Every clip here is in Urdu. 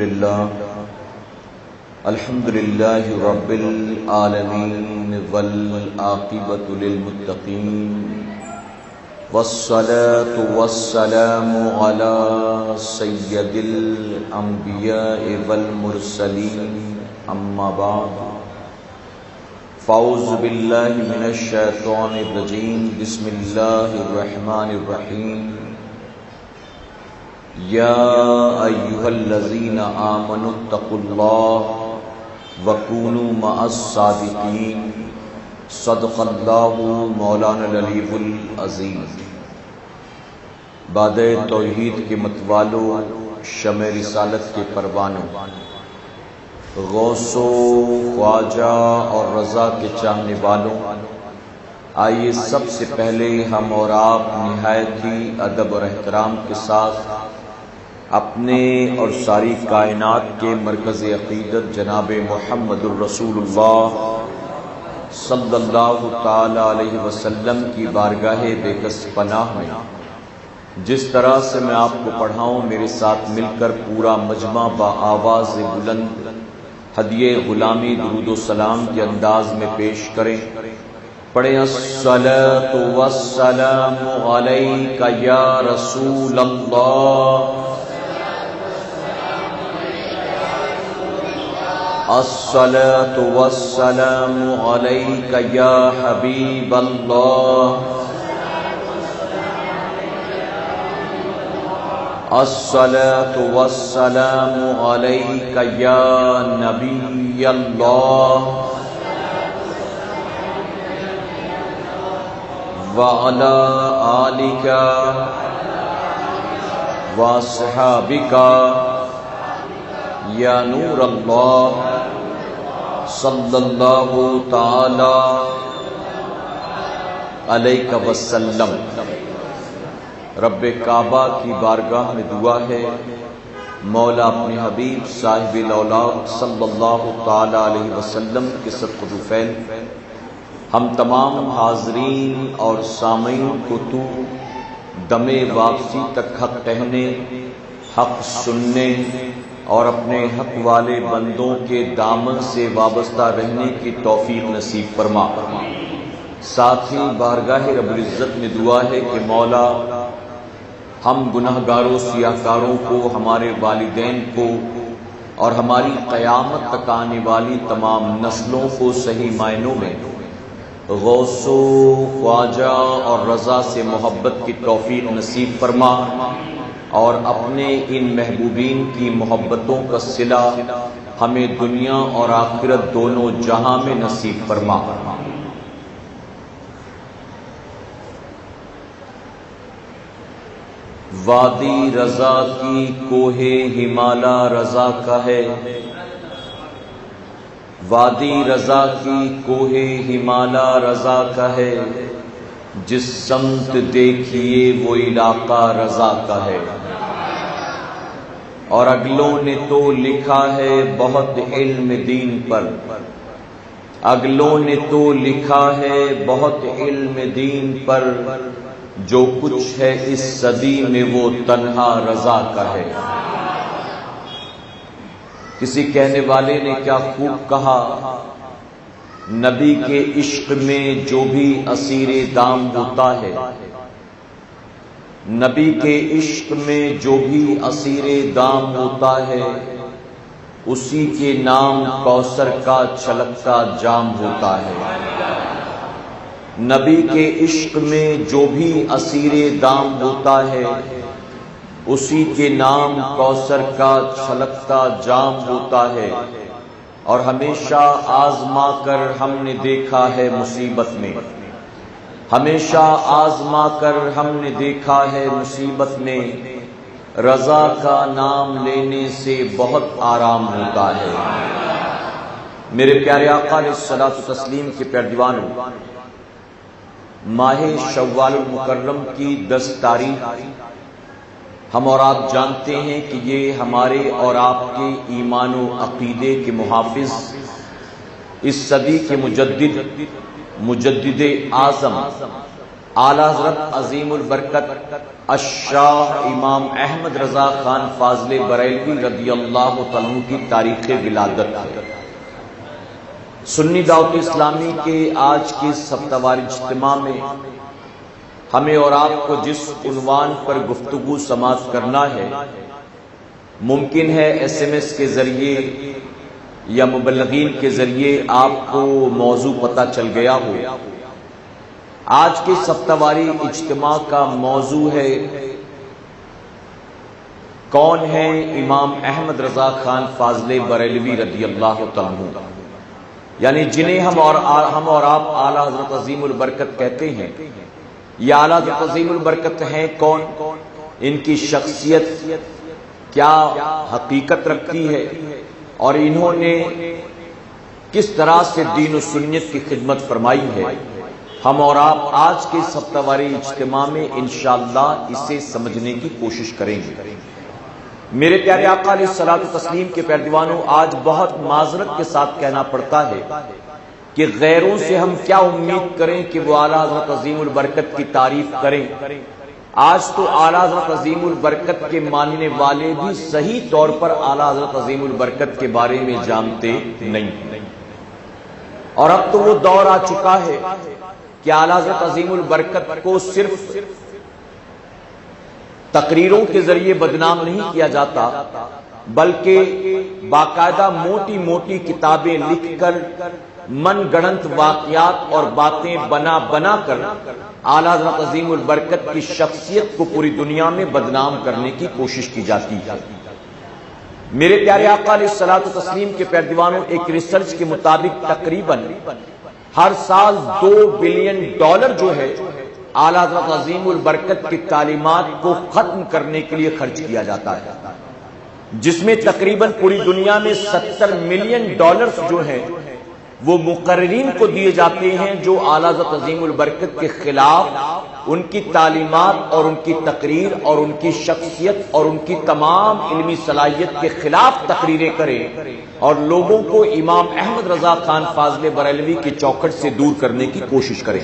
لله الحمد لله رب العالمين والعاقبة للمتقين والصلاة والسلام على سيد الأنبياء والمرسلين أما بعد فأعوذ بالله من الشيطان الرجيم بسم الله الرحمن الرحيم يا أيها الذين آمنوا اتقوا الله وكونوا مع الصادقين صدق الله مولانا العلی العظیم۔ باد توحید کے متوالو، شمع رسالت کے پروانوں، غوث و خواجہ اور رضا کے چاہنے والوں، آئیے سب سے پہلے ہم اور آپ نہایت ہی ادب اور احترام کے ساتھ اپنے اور ساری کائنات کے مرکز عقیدت جناب محمد الرسول اللہ صلی اللہ تعالی علیہ وسلم کی بارگاہ بے کس پناہ میں جس طرح سے میں آپ کو پڑھاؤں میرے ساتھ مل کر پورا مجمع با آواز بلند ہدیہ غلامی درود و سلام کے انداز میں پیش کریں۔ پڑھیں الصلاۃ والسلام علیک یا رسول اللہ، الصلاۃ والسلام علیک یا حبیب اللہ، الصلاۃ والسلام علیک یا نبی اللہ، وعلی آلک واصحابک یا نور اللہ صلی اللہ تعالی علیہ وسلم۔ رب کعبہ کی بارگاہ میں دعا ہے مولا اپنے حبیب صاحب الاولاد صلی اللہ تعالی علیہ وسلم کے صدقہ فعل ہم تمام حاضرین اور سامعین کو تو دم واپسی تک حق کہنے، حق سننے اور اپنے حق والے بندوں کے دامن سے وابستہ رہنے کی توفیق نصیب فرما۔ ساتھ ہی بارگاہ رب العزت میں دعا ہے کہ مولا ہم گناہگاروں سیاہکاروں کو، ہمارے والدین کو اور ہماری قیامت تک آنے والی تمام نسلوں کو صحیح معنوں میں غوث و خواجہ اور رضا سے محبت کی توفیق نصیب فرما، اور اپنے ان محبوبین کی محبتوں کا صلہ ہمیں دنیا اور آخرت دونوں جہاں میں نصیب فرما۔ وادی رضا کی کوہ ہمالا رضا کا ہے، وادی رضا کی کوہ ہمالا رضا کا ہے، جس سمت دیکھیے وہ علاقہ رضا کا ہے، اور اگلوں نے تو لکھا ہے بہت علم دین پر، اگلوں نے تو لکھا ہے بہت علم دین پر، جو کچھ ہے اس صدی میں وہ تنہا رضا کا ہے۔ کسی کہنے والے نے کیا خوب کہا، نبی کے عشق میں جو بھی اسیر دام ہوتا ہے، نبی کے عشق میں جو بھی اسیر دام ہوتا ہے، اسی کے نام کوثر کا چھلکتا جام ہوتا ہے۔ نبی کے عشق میں جو بھی اسیر دام ہوتا ہے، اسی کے نام کوثر کا چھلکتا جام ہوتا ہے، اور ہمیشہ آزما کر ہم نے دیکھا ہے مصیبت میں، ہمیشہ آزما کر ہم نے دیکھا ہے مصیبت میں، رضا کا نام لینے سے بہت آرام ہوتا ہے۔ میرے پیارے آقا علیہ الصلوۃ والتسلیم کے پیروانوں، ماہ شوال المکرم کی 10 تاریخ ہم اور آپ جانتے ہیں کہ یہ ہمارے اور آپ کے ایمان و عقیدے کے محافظ، اس صدی کے مجدد اعظم اعلی حضرت عظیم البرکت الشاہ امام احمد رضا خان فاضل بریلوی رضی اللہ تعالیٰ عنہ کی تاریخ ولادت ہے۔ سنی دعوت اسلامی کے آج کے ہفتہ وار اجتماع میں ہمیں اور آپ کو جس عنوان پر گفتگو سماعت کرنا ہے، ممکن ہے SMS کے ذریعے یا مبلغین کے ذریعے آپ کو موضوع پتہ چل گیا ہو۔ آج کے ہفتہ واری اجتماع کا موضوع ہے کون ہے امام احمد رضا خان فاضل بریلوی رضی اللہ تعالیٰ عنہ، یعنی جنہیں ہم اور آپ اعلیٰ حضرت عظیم البرکت کہتے ہیں۔ یہ اعلیٰ حضرت عظیم البرکت ہیں کون، ان کی شخصیت کیا حقیقت رکھتی ہے، اور انہوں نے کس طرح سے دین و سنت کی خدمت فرمائی ہے، ہم اور آپ آج کے اس ہفتہ واری اجتماع میں انشاءاللہ اسے سمجھنے کی کوشش کریں گے۔ میرے پیارے آقا علیہ الصلوۃ والتسلیم کے پیروانوں، آج بہت معذرت کے ساتھ کہنا پڑتا ہے کہ غیروں سے ہم کیا امید کریں کہ وہ اعلیٰ حضرت عظیم البرکت کی تعریف کریں۔ آج تو اعلیٰ حضرت عظیم البرکت کے ماننے والے بھی صحیح طور پر اعلیٰ حضرت عظیم البرکت کے بارے میں جانتے نہیں، اور اب تو وہ دور آ چکا ہے کہ اعلیٰ حضرت عظیم البرکت کو صرف تقریروں کے ذریعے بدنام نہیں کیا جاتا، بلکہ باقاعدہ موٹی موٹی کتابیں لکھ کر من گڑنت واقعات اور باتیں بنا کر اعلیٰ حضرت عظیم البرکت کی شخصیت کو پوری دنیا میں بدنام کرنے کی کوشش کی جاتی ہے۔ میرے پیارے آقا علیہ الصلوۃ والتسلیم کے پیروانوں، ایک ریسرچ کے مطابق تقریباً ہر سال $2 بلین جو ہے اعلیٰ حضرت عظیم البرکت کی تعلیمات کو ختم کرنے کے لیے خرچ کیا جاتا ہے، جس میں تقریباً پوری دنیا میں $70 ملین جو ہیں وہ مقررین کو دیے جاتے ہیں جو اعلیٰ حضرت عظیم البرکت کے خلاف ان کی تعلیمات اور ان کی تقریر اور ان کی شخصیت اور ان کی تمام علمی صلاحیت کے خلاف تقریریں کریں اور لوگوں کو امام احمد رضا خان فاضل بریلوی کی چوکھٹ سے دور کرنے کی کوشش کریں۔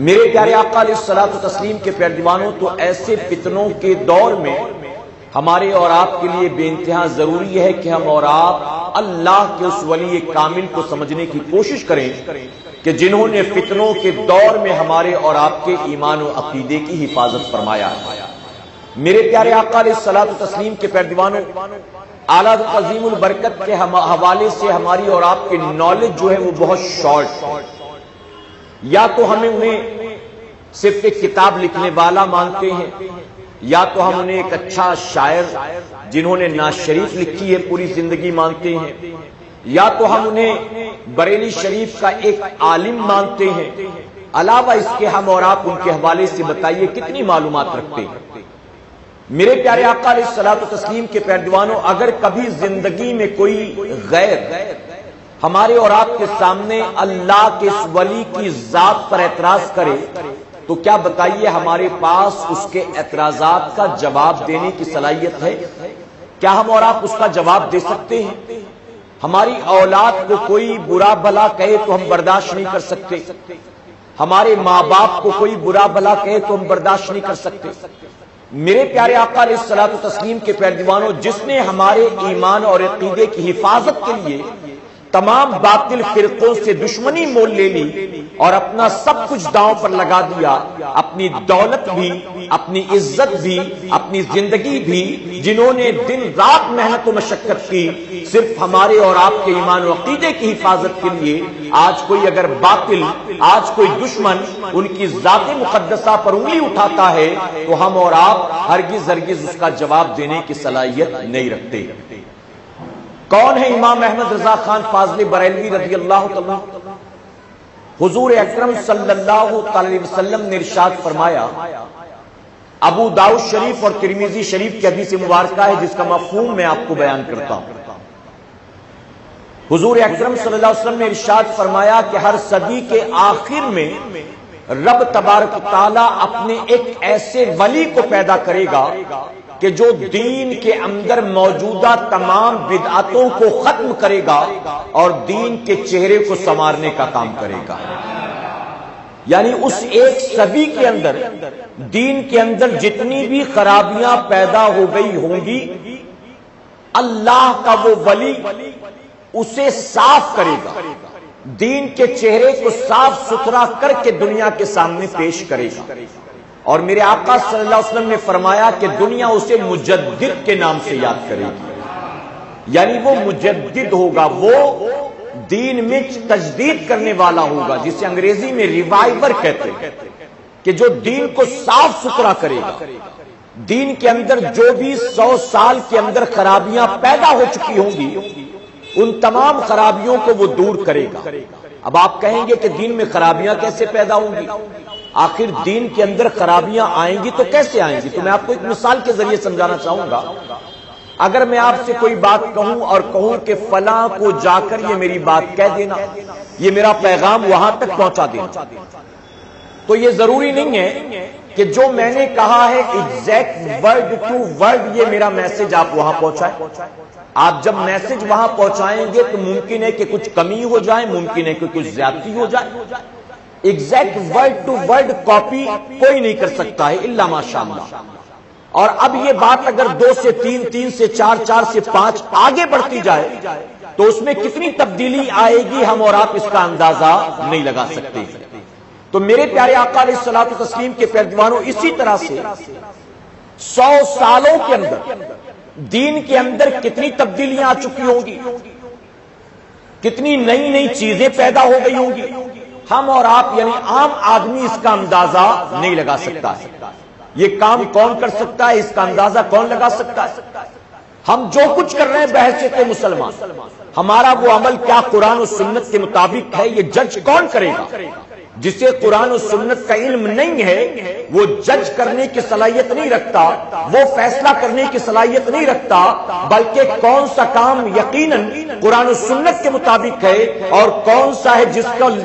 میرے پیارے آقا علیہ الصلوۃ والتسلیم کے پیروانوں، تو ایسے فتنوں کے دور میں ہمارے اور آپ کے لیے بے انتہا ضروری ہے کہ ہم اور آپ اللہ کے اس ولی کامل کو سمجھنے کی کوشش کریں کہ جنہوں نے فتنوں کے دور میں ہمارے اور آپ کے ایمان و عقیدے کی حفاظت فرمایا ہے۔ میرے پیارے آقا علیہ الصلوۃ والتسلیم کے پیروانوں، اعلیٰ حضرت عظیم البرکت کے حوالے سے ہماری اور آپ کی نالج جو ہے وہ بہت شارٹ، یا تو ہمیں انہیں صرف ایک کتاب لکھنے والا مانتے ہیں، یا تو ہم انہیں ایک اچھا شاعر جنہوں نے نعت شریف لکھی ہے پوری زندگی مانتے ہیں، یا تو ہم انہیں بریلی شریف کا ایک عالم مانتے ہیں۔ علاوہ اس کے ہم اور آپ ان کے حوالے سے بتائیے کتنی معلومات رکھتے ہیں۔ میرے پیارے آقا علیہ الصلوۃ والتسلیم کے پیروانوں، اگر کبھی زندگی میں کوئی غیر ہمارے اور آپ کے سامنے اللہ کے اس ولی کی ذات پر اعتراض کرے تو کیا بتائیے ہمارے پاس اس کے اعتراضات کا جواب دینے کی صلاحیت ہے؟ کیا ہم اور آپ اس کا جواب دے سکتے ہیں؟ ہماری اولاد کو کوئی برا بھلا کہے تو ہم برداشت نہیں کر سکتے، ہمارے ماں باپ کو کوئی برا بھلا کہے تو ہم برداشت نہیں کر سکتے۔ میرے پیارے آقا علیہ الصلوۃ والتسلیم کے پیروانوں، جس نے ہمارے ایمان اور عقیدے کی حفاظت کے لیے تمام باطل فرقوں سے دشمنی مول لے لی اور اپنا سب کچھ داؤں پر لگا دیا، اپنی دولت بھی، اپنی عزت بھی، اپنی زندگی بھی، جنہوں نے دن رات محنت و مشقت کی صرف ہمارے اور آپ کے ایمان و عقیدے کی حفاظت کے لیے، آج کوئی اگر باطل، آج کوئی دشمن ان کی ذات مقدسہ پر انگلی اٹھاتا ہے تو ہم اور آپ ہرگز اس کا جواب دینے کی صلاحیت نہیں رکھتے۔ کون ہے امام احمد رضا خان فاضل بریلوی رضی اللہ تعالیٰ؟ حضور اکرم صلی اللہ علیہ وسلم نے ارشاد فرمایا، ابو داؤد شریف اور ترمذی شریف کی حدیث مبارکہ ہے جس کا مفہوم میں آپ کو بیان کرتا ہوں۔ حضور اکرم صلی اللہ علیہ وسلم نے ارشاد فرمایا کہ ہر صدی کے آخر میں رب تبارک و تعالیٰ اپنے ایک ایسے ولی کو پیدا کرے گا کہ جو دین کے اندر موجودہ تمام بدعتوں کو ختم کرے گا اور دین کے چہرے کو سنوارنے کا کام کرے گا۔ یعنی اس ایک صدی کے اندر دین کے اندر جتنی بھی خرابیاں پیدا ہو گئی ہوں گی، اللہ کا وہ ولی اسے صاف کرے گا، دین کے چہرے کو صاف ستھرا کر کے دنیا کے سامنے پیش کرے گا۔ اور میرے آقا صلی اللہ علیہ وسلم نے فرمایا کہ دنیا اسے مجدد کے نام سے یاد کرے گی، یعنی وہ مجدد ہوگا، وہ دین میں تجدید کرنے والا ہوگا، جسے انگریزی میں ریوائیور کہتے ہیں، کہ جو دین کو صاف ستھرا کرے گا، دین کے اندر جو بھی 100 سال کے اندر خرابیاں پیدا ہو چکی ہوں گی ان تمام خرابیوں کو وہ دور کرے گا۔ اب آپ کہیں گے کہ دین میں خرابیاں کیسے پیدا ہوں گی؟ آخر دین کے اندر خرابیاں آئیں گی تو کیسے آئیں گی؟ تو میں آپ کو ایک مثال کے ذریعے سمجھانا چاہوں گا۔ اگر میں آپ سے کوئی بات کہوں اور کہوں کہ فلاں کو جا کر یہ میری بات کہہ دینا، یہ میرا پیغام وہاں تک پہنچا دینا، تو یہ ضروری نہیں ہے کہ جو میں نے کہا ہے ایگزیکٹ ورڈ ٹو ورڈ یہ میرا میسج آپ وہاں پہنچائیں۔ آپ جب میسج وہاں پہنچائیں گے تو ممکن ہے کہ کچھ کمی ہو جائے، ممکن ہے کہ کچھ زیادتی ہو جائے۔ Exact word to word copy کوئی نہیں کر سکتا ہے الا ماشاءاللہ۔ اور اب یہ بات اگر 2 سے 3، 3 سے 4، 4 سے 5 آگے بڑھتی جائے تو اس میں کتنی تبدیلی آئے گی ہم اور آپ اس کا اندازہ نہیں لگا سکتے۔ تو میرے پیارے آقا علیہ الصلوۃ والتسلیم کے پیروانوں، اسی طرح سے 100 سالوں کے اندر دین کے اندر کتنی تبدیلیاں آ چکی ہوں گی، کتنی نئی نئی چیزیں پیدا ہو گئی ہوں گی، ہم اور آپ یعنی عام آدمی اس کا اندازہ نہیں لگا سکتا ہے۔ یہ کام کون کر سکتا ہے؟ اس کا اندازہ کون لگا سکتا ہے؟ ہم جو کچھ کر رہے ہیں بحیثیت مسلمان، ہمارا وہ عمل کیا قرآن و سنت کے مطابق ہے، یہ جج کون کرے گا؟ جسے قرآن و سنت کا علم نہیں ہے وہ جج کرنے کی صلاحیت نہیں رکھتا، وہ فیصلہ کرنے کی صلاحیت نہیں رکھتا، بلکہ کون سا کام یقیناً قرآن و سنت کے مطابق ہے اور کون سا ہے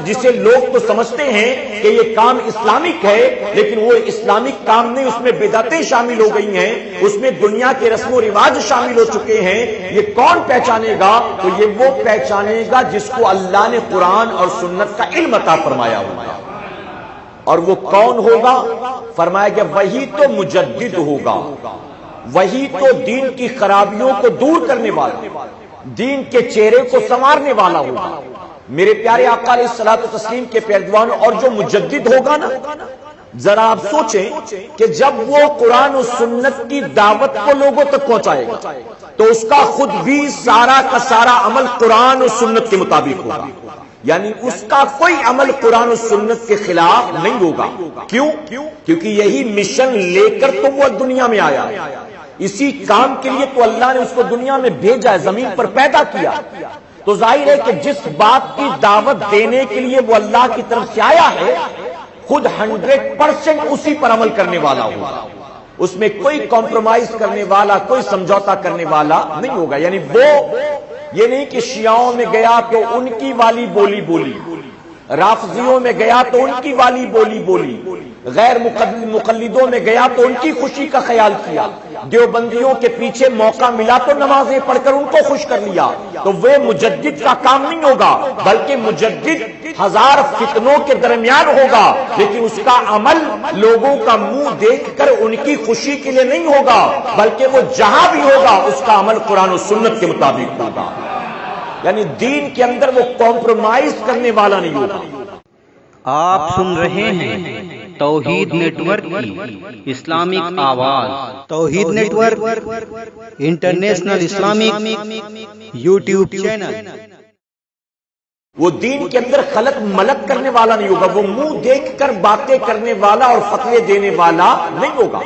جسے لوگ تو سمجھتے ہیں کہ یہ کام اسلامک ہے لیکن وہ اسلامک کام نہیں، اس میں بدعتیں شامل ہو گئی ہیں، اس میں دنیا کے رسم و رواج شامل ہو چکے ہیں۔ یہ کون پہچانے گا؟ تو یہ وہ پہچانے گا جس کو اللہ نے قرآن اور سنت کا علم عطا فرمایا ہو۔ اور وہ کون ہوگا؟ فرمایا کہ وہی تو مجدد ہوگا، وہی تو دین کی خرابیوں کو دور کرنے والا، دین کے چہرے کو سنوارنے والا ہوگا۔ میرے پیارے آقا علیہ الصلوۃ والتسلیم کے پیروانوں، اور جو مجدد ہوگا نا، ذرا آپ سوچیں کہ جب وہ قرآن و سنت کی دعوت کو لوگوں تک پہنچائے گا تو اس کا خود بھی سارا کا سارا عمل قرآن و سنت کے مطابق ہوگا، یعنی اس کا کوئی عمل قرآن و سنت کے خلاف نہیں ہوگا۔ کیوں؟ کیونکہ یہی مشن لے کر تو وہ دنیا میں آیا، اسی کام کے لیے تو اللہ نے اس کو دنیا میں بھیجا ہے، زمین پر پیدا کیا۔ تو ظاہر ہے کہ جس بات کی دعوت دینے کے لیے وہ اللہ کی طرف سے آیا ہے خود 100% اسی پر عمل کرنے والا ہوگا، اس میں کوئی کمپرومائز کرنے والا، کوئی سمجھوتا کرنے والا نہیں ہوگا۔ یعنی وہ یہ نہیں کہ شیعوں میں گیا تو ان کی والی بولی بولی، رافضیوں میں گیا تو ان کی والی بولی بولی، غیر مقلدوں میں گیا تو ان کی خوشی کا خیال کیا، دیوبندیوں کے پیچھے موقع ملا تو نمازیں پڑھ کر ان کو خوش کر لیا، تو وہ مجدد کا کام نہیں ہوگا، بلکہ مجدد 1000 فتنوں کے درمیان ہوگا، لیکن اس کا عمل لوگوں کا منہ دیکھ کر ان کی خوشی کے لیے نہیں ہوگا، بلکہ وہ جہاں بھی ہوگا اس کا عمل قرآن و سنت کے مطابق ہوگا۔ یعنی دین کے اندر وہ کمپرومائز کرنے والا نہیں ہوگا۔ آپ سن رہے ہیں توحید نیٹ ورک کی اسلامک آواز، Tawheed network international Islamic YouTube channel. وہ دین کے اندر خلق ملک کرنے والا نہیں ہوگا، وہ منہ دیکھ کر باتیں کرنے والا اور فتوے دینے والا نہیں ہوگا۔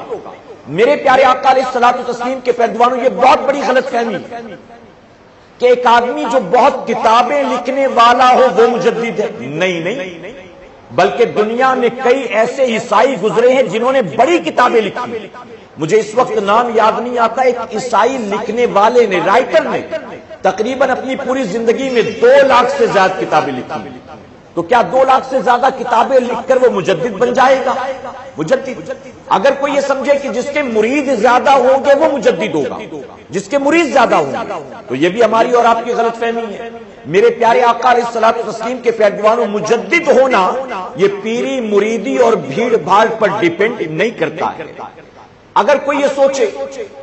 میرے پیارے آقا علیہ الصلوۃ والتسلیم کے پیروانوں، یہ بہت بڑی غلط فہمی کہ ایک آدمی جو بہت کتابیں لکھنے والا ہو وہ مجدد ہے۔ نہیں، بلکہ دنیا میں کئی ایسے عیسائی گزرے ہیں جنہوں نے بڑی کتابیں لکھی۔ مجھے اس وقت نام یاد نہیں آتا، ایک عیسائی لکھنے والے نے، رائٹر نے تقریباً اپنی پوری زندگی میں 2 لاکھ سے زیادہ کتابیں لکھی۔ تو کیا 2 لاکھ سے زیادہ کتابیں لکھ کر وہ مجدد بن جائے گا؟ مجدد اگر کوئی یہ سمجھے کہ جس کے مرید زیادہ ہوں گے وہ مجدد ہوگا، جس کے مرید زیادہ ہوں گے، تو یہ بھی ہماری اور آپ کی غلط فہمی ہے۔ میرے پیارے آقا علیہ الصلوۃ والتسلیم کے پیروانوں، مجدد ہونا یہ پیری مریدی اور بھیڑ بھاڑ پر ڈیپینڈ نہیں کرتا ہے۔ اگر کوئی یہ سوچے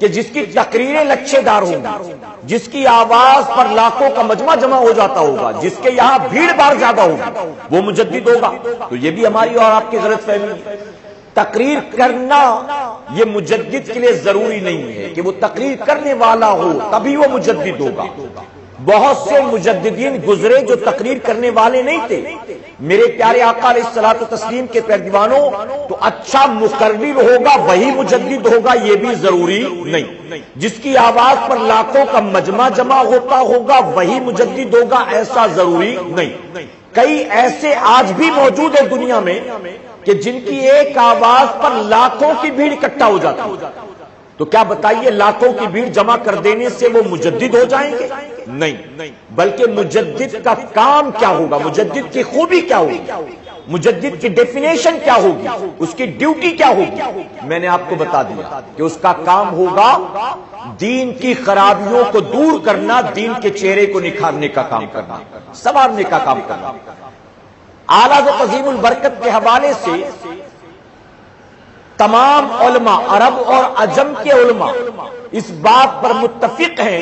کہ جس کی تقریریں لچھے دار ہوں گی، جس کی آواز پر لاکھوں کا مجمع جمع ہو جاتا ہوگا، جس کے یہاں بھیڑ بھاڑ زیادہ ہوگی، وہ مجدد ہوگا، تو یہ بھی ہماری اور آپ کی غلط فہمی ہے۔ تقریر کرنا یہ مجدد کے لیے ضروری نہیں ہے کہ وہ تقریر کرنے والا ہو تبھی وہ مجدد ہوگا۔ بہت سے مجددین گزرے جو تقریر کرنے والے نہیں تھے۔ میرے پیارے آقا علیہ الصلوۃ والتسلیم کے پیروانوں، تو اچھا مقرر ہوگا وہی مجدد ہوگا یہ بھی ضروری نہیں، جس کی آواز پر لاکھوں کا مجمع جمع ہوتا ہوگا وہی مجدد ہوگا ایسا ضروری نہیں۔ کئی ایسے آج بھی موجود ہیں دنیا میں کہ جن کی ایک آواز پر لاکھوں کی بھیڑ اکٹھا ہو جاتی ہے، تو کیا بتائیے لاکھوں کی بھیڑ جمع کر دینے سے وہ مجدد ہو جائیں گے؟ نہیں، بلکہ مجدد کا کام کیا ہوگا، مجدد کی خوبی کیا ہوگی، مجدد کی ڈیفینیشن کیا ہوگی، اس کی ڈیوٹی کیا ہوگی؟ میں نے آپ کو بتا دیا کہ اس کا کام ہوگا دین کی خرابیوں کو دور کرنا، دین کے چہرے کو نکھارنے کا کام کرنا، سنوارنے کا کام کرنا۔ اعلیٰ حضرت عظیم البرکت کے حوالے سے تمام علماء، عرب اور عجم کے علماء اس بات پر متفق ہیں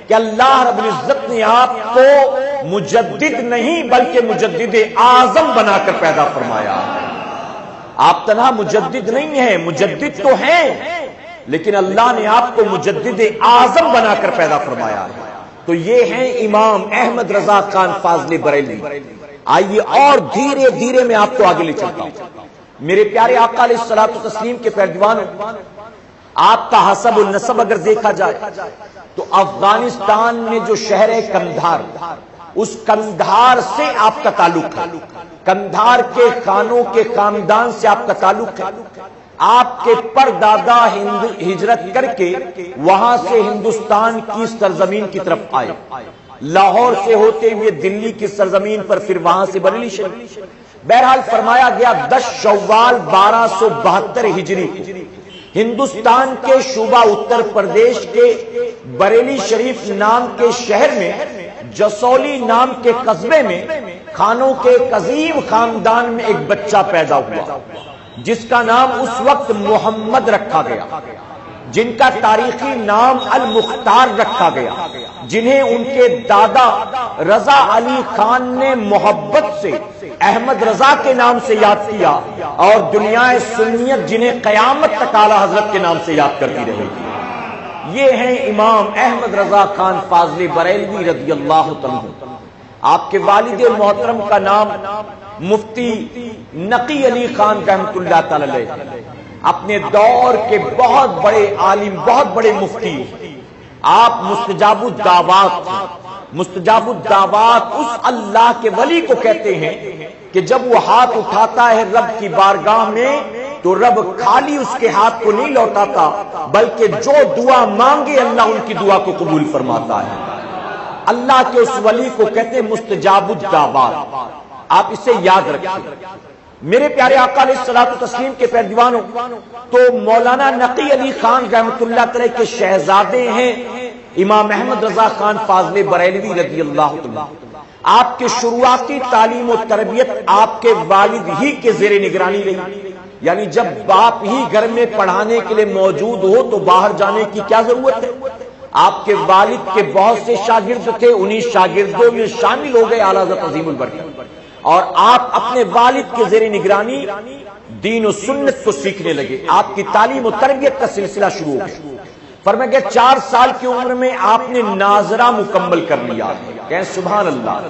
کہ اللہ رب العزت نے آپ کو مجدد نہیں بلکہ مجدد اعظم بنا کر پیدا فرمایا۔ آپ تنہا مجدد نہیں ہیں، مجدد تو ہیں، لیکن اللہ نے آپ کو مجدد اعظم بنا کر پیدا فرمایا ہے۔ تو یہ ہیں امام احمد رضا خان فاضلی بریلوی۔ آئیے اور دھیرے دھیرے میں آپ کو آگے لے چلتا ہوں۔ میرے پیارے آقا علیہ الصلوۃ والتسلیم کے پیروانوں، آپ کا حسب النسب اگر دیکھا جائے تو افغانستان میں جو شہر ہے قندھار، اس قندھار سے آپ کا تعلق ہے، قندھار کے خانوں کے خاندان سے آپ کا تعلق ہے۔ آپ کے پردادا ہجرت کر کے وہاں سے ہندوستان کی سرزمین کی طرف آئے، لاہور سے ہوتے ہوئے دلی کی سرزمین پر، پھر وہاں سے بریلی شریف۔ بہرحال فرمایا گیا 10 شوال 1272 ہجری کو ہندوستان کے صوبہ اتر پردیش کے بریلی شریف نام کے شہر میں، جسولی نام کے قصبے میں، خانوں کے ایک عظیم خاندان میں ایک بچہ پیدا ہوا جس کا نام اس وقت محمد رکھا گیا، جن کا تاریخی نام المختار رکھا گیا، جنہیں ان کے دادا رضا علی خان نے محبت سے احمد رضا کے نام سے یاد کیا، اور دنیا سنیت جنہیں قیامت تک اعلیٰ حضرت کے نام سے یاد کرتی رہے گی۔ یہ ہیں امام احمد رضا خان فاضلی بریلوی رضی اللہ تعالیٰ عنہ۔ آپ کے والد محترم کا نام مفتی نقی علی خان رحمۃ اللہ تعالی علیہ، اپنے دور کے بہت بڑے عالم، بہت بڑے مفتی۔ آپ مستجاب الدعوات تھے۔ مستجاب الدعوات اس اللہ کے ولی کو کہتے ہیں کہ جب وہ ہاتھ اٹھاتا ہے رب کی بارگاہ میں تو رب خالی اس کے ہاتھ کو نہیں لوٹاتا، بلکہ جو دعا مانگے اللہ ان کی دعا کو قبول فرماتا ہے۔ اللہ کے اس ولی کو کہتے ہیں مستجاب الدعوات۔ آپ اسے یاد رکھیں۔ میرے پیارے آقا علیہ الصلوۃ والتسلیم کے پیروانوں، تو مولانا نقی علی خان رحمۃ اللہ تعالی کے شہزادے ہیں امام احمد رضا خان فاضلی بریلوی رضی اللہ عنہ۔ آپ کے شروعاتی تعلیم و تربیت آپ کے والد ہی کے زیر نگرانی رہی، یعنی جب باپ ہی گھر میں پڑھانے کے لیے موجود ہو تو باہر جانے کی کیا ضرورت ہے۔ آپ کے والد کے بہت سے شاگرد تھے، انہی شاگردوں میں شامل ہو گئے اعلیٰ حضرت عظیم البرکت، اور آپ اپنے والد کے زیر نگرانی دین و سنت کو سیکھنے لگے۔ آپ کی تعلیم و تربیت کا سلسلہ شروع ہو گیا۔ فرمایا کہ 4 سال کی عمر میں آپ نے ناظرہ مکمل کر لیا۔ کہیں سبحان اللہ۔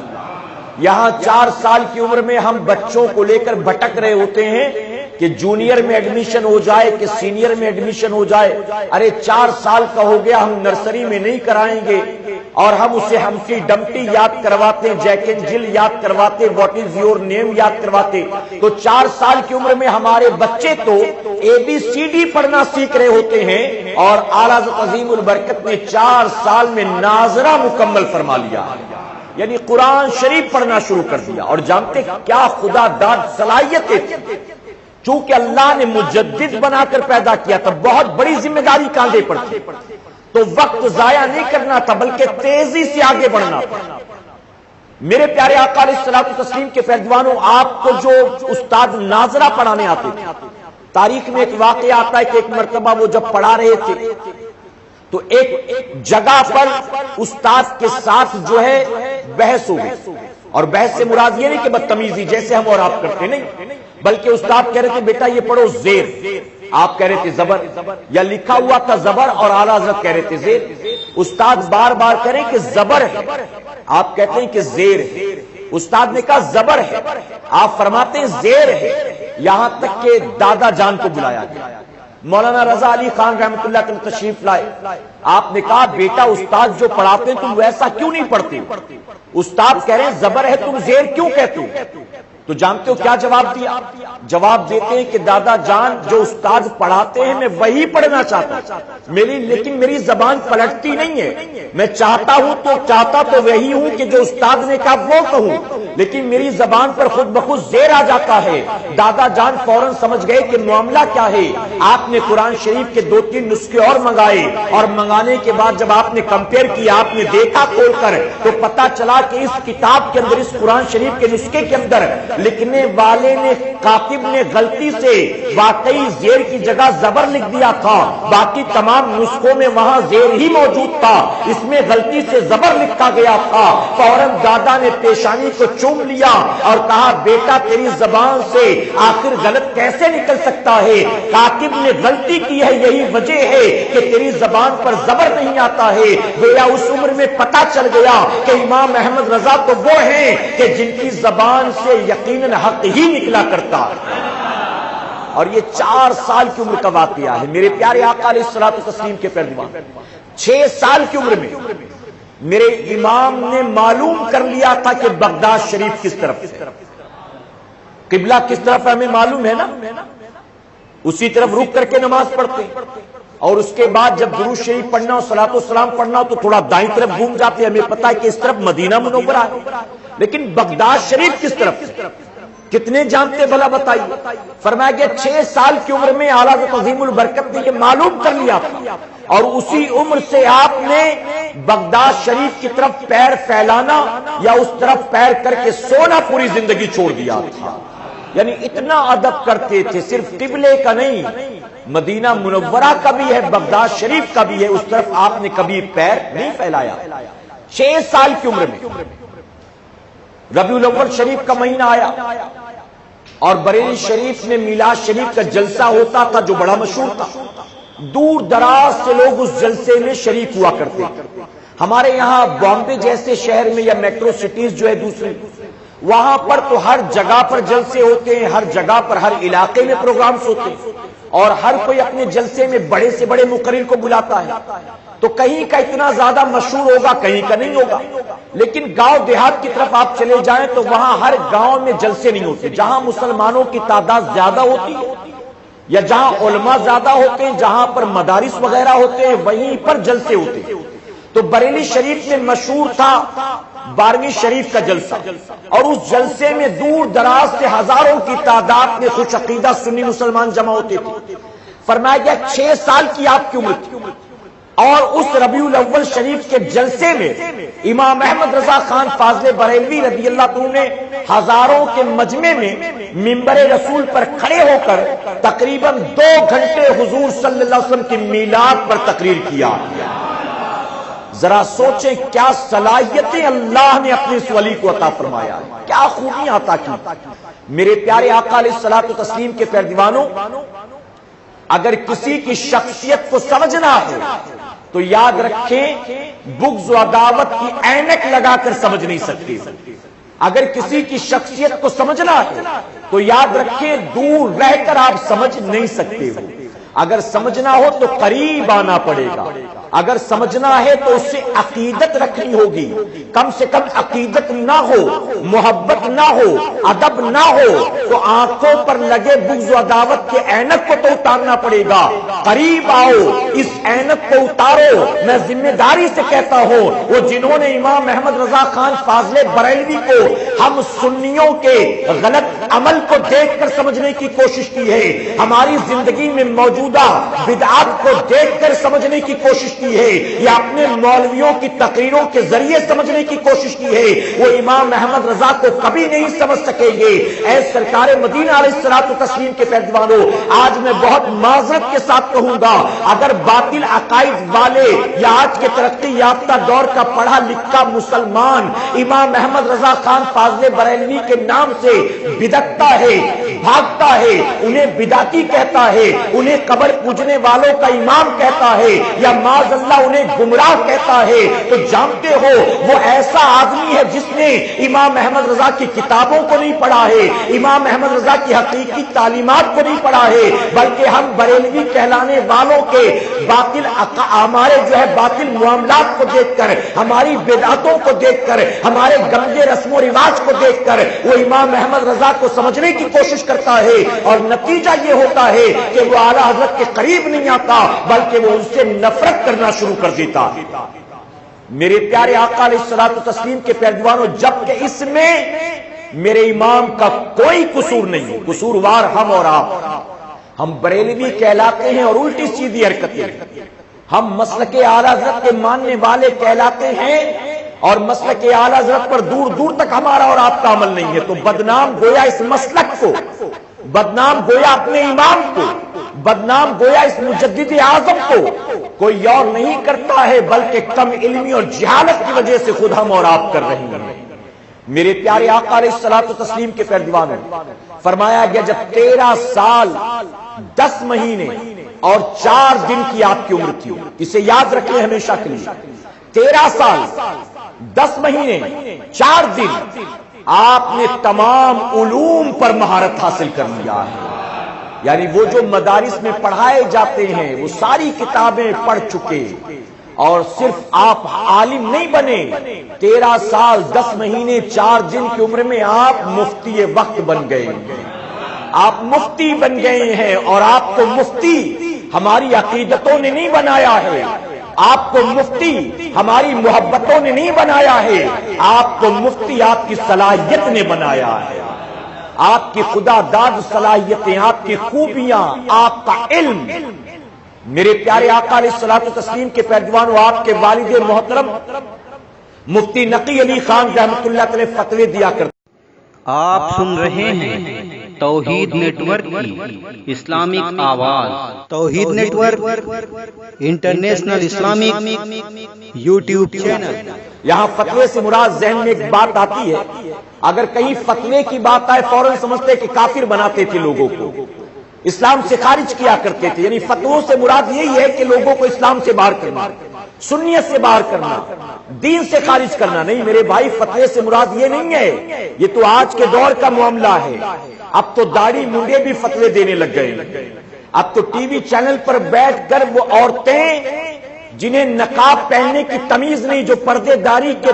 یہاں 4 سال کی عمر میں ہم بچوں کو لے کر بھٹک رہے ہوتے ہیں کہ جونیئر میں ایڈمیشن ہو جائے کہ سینئر میں ایڈمیشن ہو جائے، ارے 4 سال کا ہو گیا ہم نرسری میں نہیں کرائیں گے، اور ہم اسے ہمفری ڈمپٹی یاد کرواتے، جیک اینڈ جل یاد کرواتے، واٹ از یور نیم یاد کرواتے۔ تو 4 سال کی عمر میں ہمارے بچے تو ABCD پڑھنا سیکھ رہے ہوتے ہیں، اور اعلیٰ حضرت عظیم البرکت نے 4 سال میں ناظرہ مکمل فرما لیا، یعنی قرآن شریف پڑھنا شروع کر دیا۔ اور جانتے کیا خدا داد صلاحیتیں تھی، چونکہ اللہ نے مجدد بنا کر پیدا کیا تھا، بہت بڑی ذمہ داری کاندھے پر تھی، تو وقت ضائع نہیں کرنا تھا بلکہ تیزی سے آگے بڑھنا تھا۔ میرے پیارے آقا علیہ الصلوۃ والتسلیم کے پیروانوں، آپ کو جو استاد ناظرہ پڑھانے آتے تھے، تاریخ میں ایک واقعہ آتا ہے کہ ایک مرتبہ وہ جب پڑھا رہے تھے تو ایک جگہ پر استاد کے ساتھ جو ہے بحث ہو گئی، اور بحث سے مراد یہ نہیں کہ بدتمیزی جیسے ہم اور آپ کرتے نہیں، بلکہ استاد کہہ رہے تھے بیٹا یہ پڑھو زیر، آپ کہہ رہے تھے زبر، یا لکھا ہوا تھا زبر اور اعلیٰ حضرت کہہ رہے تھے زیر، استاد بار بار کہہ رہے کہ زبر ہے، آپ کہتے ہیں کہ زیر ہے، استاد نے کہا زبر ہے، آپ فرماتے ہیں زیر ہے، یہاں تک کہ دادا جان کو بلایا گیا، مولانا رضا علی خان رحمۃ اللہ علیہ تشریف لائے، آپ نے کہا بیٹا استاد جو پڑھاتے ہیں تم ویسا کیوں نہیں پڑھتے؟ استاد کہہ رہے ہیں زبر ہے تم زیر کیوں کہتے ہو؟ تو جانتے ہو کیا جواب دیا؟ جواب دیتے ہیں کہ دادا جان جو استاد پڑھاتے ہیں میں وہی پڑھنا چاہتا ہوں، لیکن میری زبان پلٹتی نہیں ہے، میں چاہتا تو وہی ہوں کہ جو استاد نے کہا وہ کہوں، لیکن میری زبان پر خود بخود زیر آ جاتا ہے۔ دادا جان فوراً سمجھ گئے کہ معاملہ کیا ہے، آپ نے قرآن شریف کے 2-3 نسخے اور منگائے، اور منگانے کے بعد جب آپ نے کمپیئر کیا، آپ نے دیکھا کھول کر، تو پتا چلا کہ اس کتاب کے اندر، اس قرآن شریف کے نسخے کے اندر لکھنے والے نے، کاتب نے غلطی سے واقعی زیر کی جگہ زبر لکھ دیا تھا، باقی تمام نسخوں میں وہاں زیر ہی موجود تھا، اس میں غلطی سے زبر لکھا گیا تھا۔ فوراً دادا نے پیشانی کو چوم لیا اور کہا بیٹا تیری زبان سے آخر غلط کیسے نکل سکتا ہے؟ کاتب نے غلطی کی ہے، یہی وجہ ہے کہ تیری زبان پر زبر نہیں آتا ہے۔ گویا اس عمر میں پتا چل گیا کہ امام احمد رضا تو وہ ہیں کہ جن کی زبان سے یقیناً حق ہی نکلا کرتا، اور یہ 4 سال کی عمر کا واقعہ ہے میرے پیارے آقا علیہ الصلوۃ والتسلیم کے پیروان۔ 6 سال کی عمر میں میرے امام نے معلوم کر لیا تھا کہ بغداد شریف کس طرف ہے، قبلہ کس طرف ہے، ہمیں معلوم ہے نا، اسی طرف رک کر کے نماز پڑھتے، اور اس کے بعد جب درود شریف پڑھنا ہو، صلاۃ و سلام پڑھنا ہو تو تھوڑا دائیں طرف گھوم جاتے، ہمیں پتا ہے کہ اس طرف مدینہ منورہ ہے، لیکن بغداد شریف کس طرف ہے کتنے جانتے بھلا بتائیے؟ فرمایا گیا 6 سال کی عمر میں اعلیٰ حضرت عظیم البرکت نے یہ معلوم کر لیا تھا، اور اسی عمر سے آپ نے بغداد شریف کی طرف پیر پھیلانا یا اس طرف پیر کر کے سونا پوری زندگی چھوڑ دیا تھا، یعنی اتنا ادب کرتے تھے، صرف قبلے کا نہیں، مدینہ منورہ کا بھی ہے، بغداد شریف کا بھی ہے، اس طرف آپ نے کبھی پیر نہیں پھیلایا۔ 6 سال کی عمر میں ربیع الاول شریف کا مہینہ آیا، اور بریلی شریف میں میلاد شریف کا جلسہ ہوتا تھا جو بڑا مشہور تھا، دور دراز سے لوگ اس جلسے میں شریک ہوا کرتے۔ ہمارے یہاں بامبے جیسے شہر میں یا میٹرو سٹیز جو ہے دوسری، وہاں پر تو ہر جگہ پر جلسے ہوتے ہیں، ہر جگہ پر ہر علاقے میں پروگرامز ہوتے ہیں، اور ہر کوئی اپنے جلسے میں بڑے سے بڑے مقرر کو بلاتا ہے، تو کہیں کا اتنا زیادہ مشہور ہوگا، کہیں کا نہیں ہوگا، لیکن گاؤں دیہات کی طرف آپ چلے جائیں تو وہاں ہر گاؤں میں جلسے نہیں ہوتے، جہاں مسلمانوں کی تعداد زیادہ ہوتی ہے یا جہاں علماء زیادہ ہوتے ہیں، جہاں پر مدارس وغیرہ ہوتے ہیں، وہیں پر جلسے ہوتے ہیں۔ تو بریلی شریف میں مشہور تھا 12ویں شریف کا جلسہ، اور اس جلسے میں دور دراز سے ہزاروں کی تعداد میں خوش عقیدہ سنی مسلمان جمع ہوتے تھے۔ فرمایا گیا 6 سال کی آپ کی عمر تھی، اور اس ربیع الاول شریف کے جلسے میں امام احمد رضا خان فاضل بریلوی رضی اللہ عنہ نے ہزاروں کے مجمع میں منبر رسول پر کھڑے ہو کر تقریباً 2 گھنٹے حضور صلی اللہ علیہ وسلم کی میلاد پر تقریر کیا۔ ذرا سوچیں کیا صلاحیتیں اللہ نے اپنے اس ولی کو عطا فرمایا، کیا خوبیاں عطا کی۔ میرے پیارے آقا علیہ الصلوۃ والتسلیم کے پیروانوں، اگر کسی کی شخصیت کو سمجھنا ہے تو یاد رکھیں بغض و عداوت کی اینک لگا کر سمجھ نہیں سکتے۔ اگر کسی کی شخصیت کو سمجھنا ہے تو یاد رکھیں دور رہ کر آپ سمجھ نہیں سکتے ہو، اگر سمجھنا ہو تو قریب آنا پڑے گا، اگر سمجھنا ہے تو اس سے عقیدت رکھنی ہوگی، کم سے کم عقیدت نہ ہو، محبت نہ ہو، ادب نہ ہو تو آنکھوں پر لگے بغض و عداوت کے اینک کو تو اتارنا پڑے گا۔ قریب آؤ، اس اینک کو اتارو۔ میں ذمہ داری سے کہتا ہوں وہ جنہوں نے امام احمد رضا خان فاضل بریلوی کو ہم سنیوں کے غلط عمل کو دیکھ کر سمجھنے کی کوشش کی ہے، ہماری زندگی میں موجود موجودہ بدعات کو دیکھ کر سمجھنے کی کوشش کی ہے یا اپنے مولویوں کی تقریروں کے ذریعے سمجھنے کی کوشش کی ہے، وہ امام احمد رضا کو کبھی نہیں سمجھ سکیں گے۔ اے سرکار مدینہ علیہ الصلوۃ والتسلیم کے پیروانوں، آج میں بہت معذرت کے ساتھ کہوں گا، اگر باطل عقائد والے یا آج کے ترقی یافتہ دور کا پڑھا لکھا مسلمان امام احمد رضا خان فاضل بریلوی کے نام سے بدعتا ہے، بھاگتا ہے، انہیں بدعتی کہتا ہے، انہیں قبر پوجنے والوں کا امام کہتا ہے یا معاذ اللہ انہیں گمراہ کہتا ہے، تو جانتے ہو وہ ایسا آدمی ہے جس نے امام احمد رضا کی کتابوں کو نہیں پڑھا ہے، امام احمد رضا کی حقیقی تعلیمات کو نہیں پڑھا ہے، بلکہ ہم بریلوی کہلانے والوں کے باطل ہمارے جو ہے باطل معاملات کو دیکھ کر، ہماری بدعتوں کو دیکھ کر، ہمارے گندے رسم و رواج کو دیکھ کر وہ امام احمد رضا کو سمجھنے کی کوشش کرتا ہے، اور نتیجہ یہ ہوتا ہے کہ وہ اعلیٰ حضرت کے قریب نہیں آتا بلکہ وہ ان سے نفرت کرنا شروع کر دیتا۔ میرے پیارے آقا علیہ الصلوۃ والتسلیم کے پیروانوں، جبکہ اس میں میرے امام کا کوئی قصور نہیں ہے، قصوروار ہم اور آپ، ہم بریلوی کہلاتے ہیں اور الٹی سیدھی حرکتیں، ہم مسلک اعلیٰ حضرت کے ماننے والے کہلاتے ہیں اور مسلک اعلیٰ حضرت پر دور دور تک ہمارا اور آپ کا عمل نہیں ہے، تو بدنام گویا اس مسلک کو، بدنام گویا اپنے امام کو، بدنام گویا اس مجدد اعظم کو کوئی اور نہیں کرتا ہے بلکہ کم علمی اور جہالت کی وجہ سے خود ہم اور آپ کر رہے ہیں۔ میرے پیارے آقا علیہ الصلوۃ والتسلیم کے پیروانوں، فرمایا گیا جب 13 سال 10 مہینے اور 4 دن کی آپ کی عمر تھی، اسے یاد رکھیں ہمیشہ کے لیے، 13 سال 10 مہینے 4 دن آپ نے تمام علوم پر مہارت حاصل کر لیا ہے، یعنی وہ جو مدارس میں پڑھائے جاتے ہیں وہ ساری کتابیں پڑھ چکے، اور صرف آپ عالم نہیں بنے، 13 سال 10 مہینے 4 دن کی عمر میں آپ مفتی وقت بن گئے، آپ مفتی بن گئے ہیں، اور آپ کو مفتی ہماری عقیدتوں نے نہیں بنایا ہے، آپ کو مفتی ہماری محبتوں نے نہیں بنایا ہے، آپ کو مفتی آپ کی صلاحیت نے بنایا ہے، آپ کی خدا داد صلاحیتیں، آپ کی خوبیاں، آپ کا علم۔ میرے پیارے آقا علیہ الصلوۃ والتسلیم کے پیروانوں، آپ کے والد محترم مفتی نقی علی خان رحمۃ اللہ علیہ فتوے دیا کرتے۔ آپ سن رہے ہیں توحید نیٹ ورک کی اسلامک آواز، Tawheed network international Islamic YouTube channel. یہاں فتوے سے مراد ذہن میں ایک بات آتی ہے، اگر کہیں فتوے کی بات آئے فوراً سمجھتے کہ کافر بناتے تھے لوگوں کو، اسلام سے خارج کیا کرتے تھے، یعنی فتووں سے مراد یہی ہے کہ لوگوں کو اسلام سے باہر کرنا، سنیت سے باہر کرنا، دین سے خارج کرنا۔ نہیں میرے بھائی، فتوے سے مراد یہ نہیں ہے، یہ تو آج کے دور کا معاملہ ہے، اب تو داڑھی منڈے بھی فتوے دینے لگ گئے، اب تو ٹی وی چینل پر بیٹھ کر وہ عورتیں جنہیں نقاب پہننے کی تمیز نہیں، جو پردے داری کے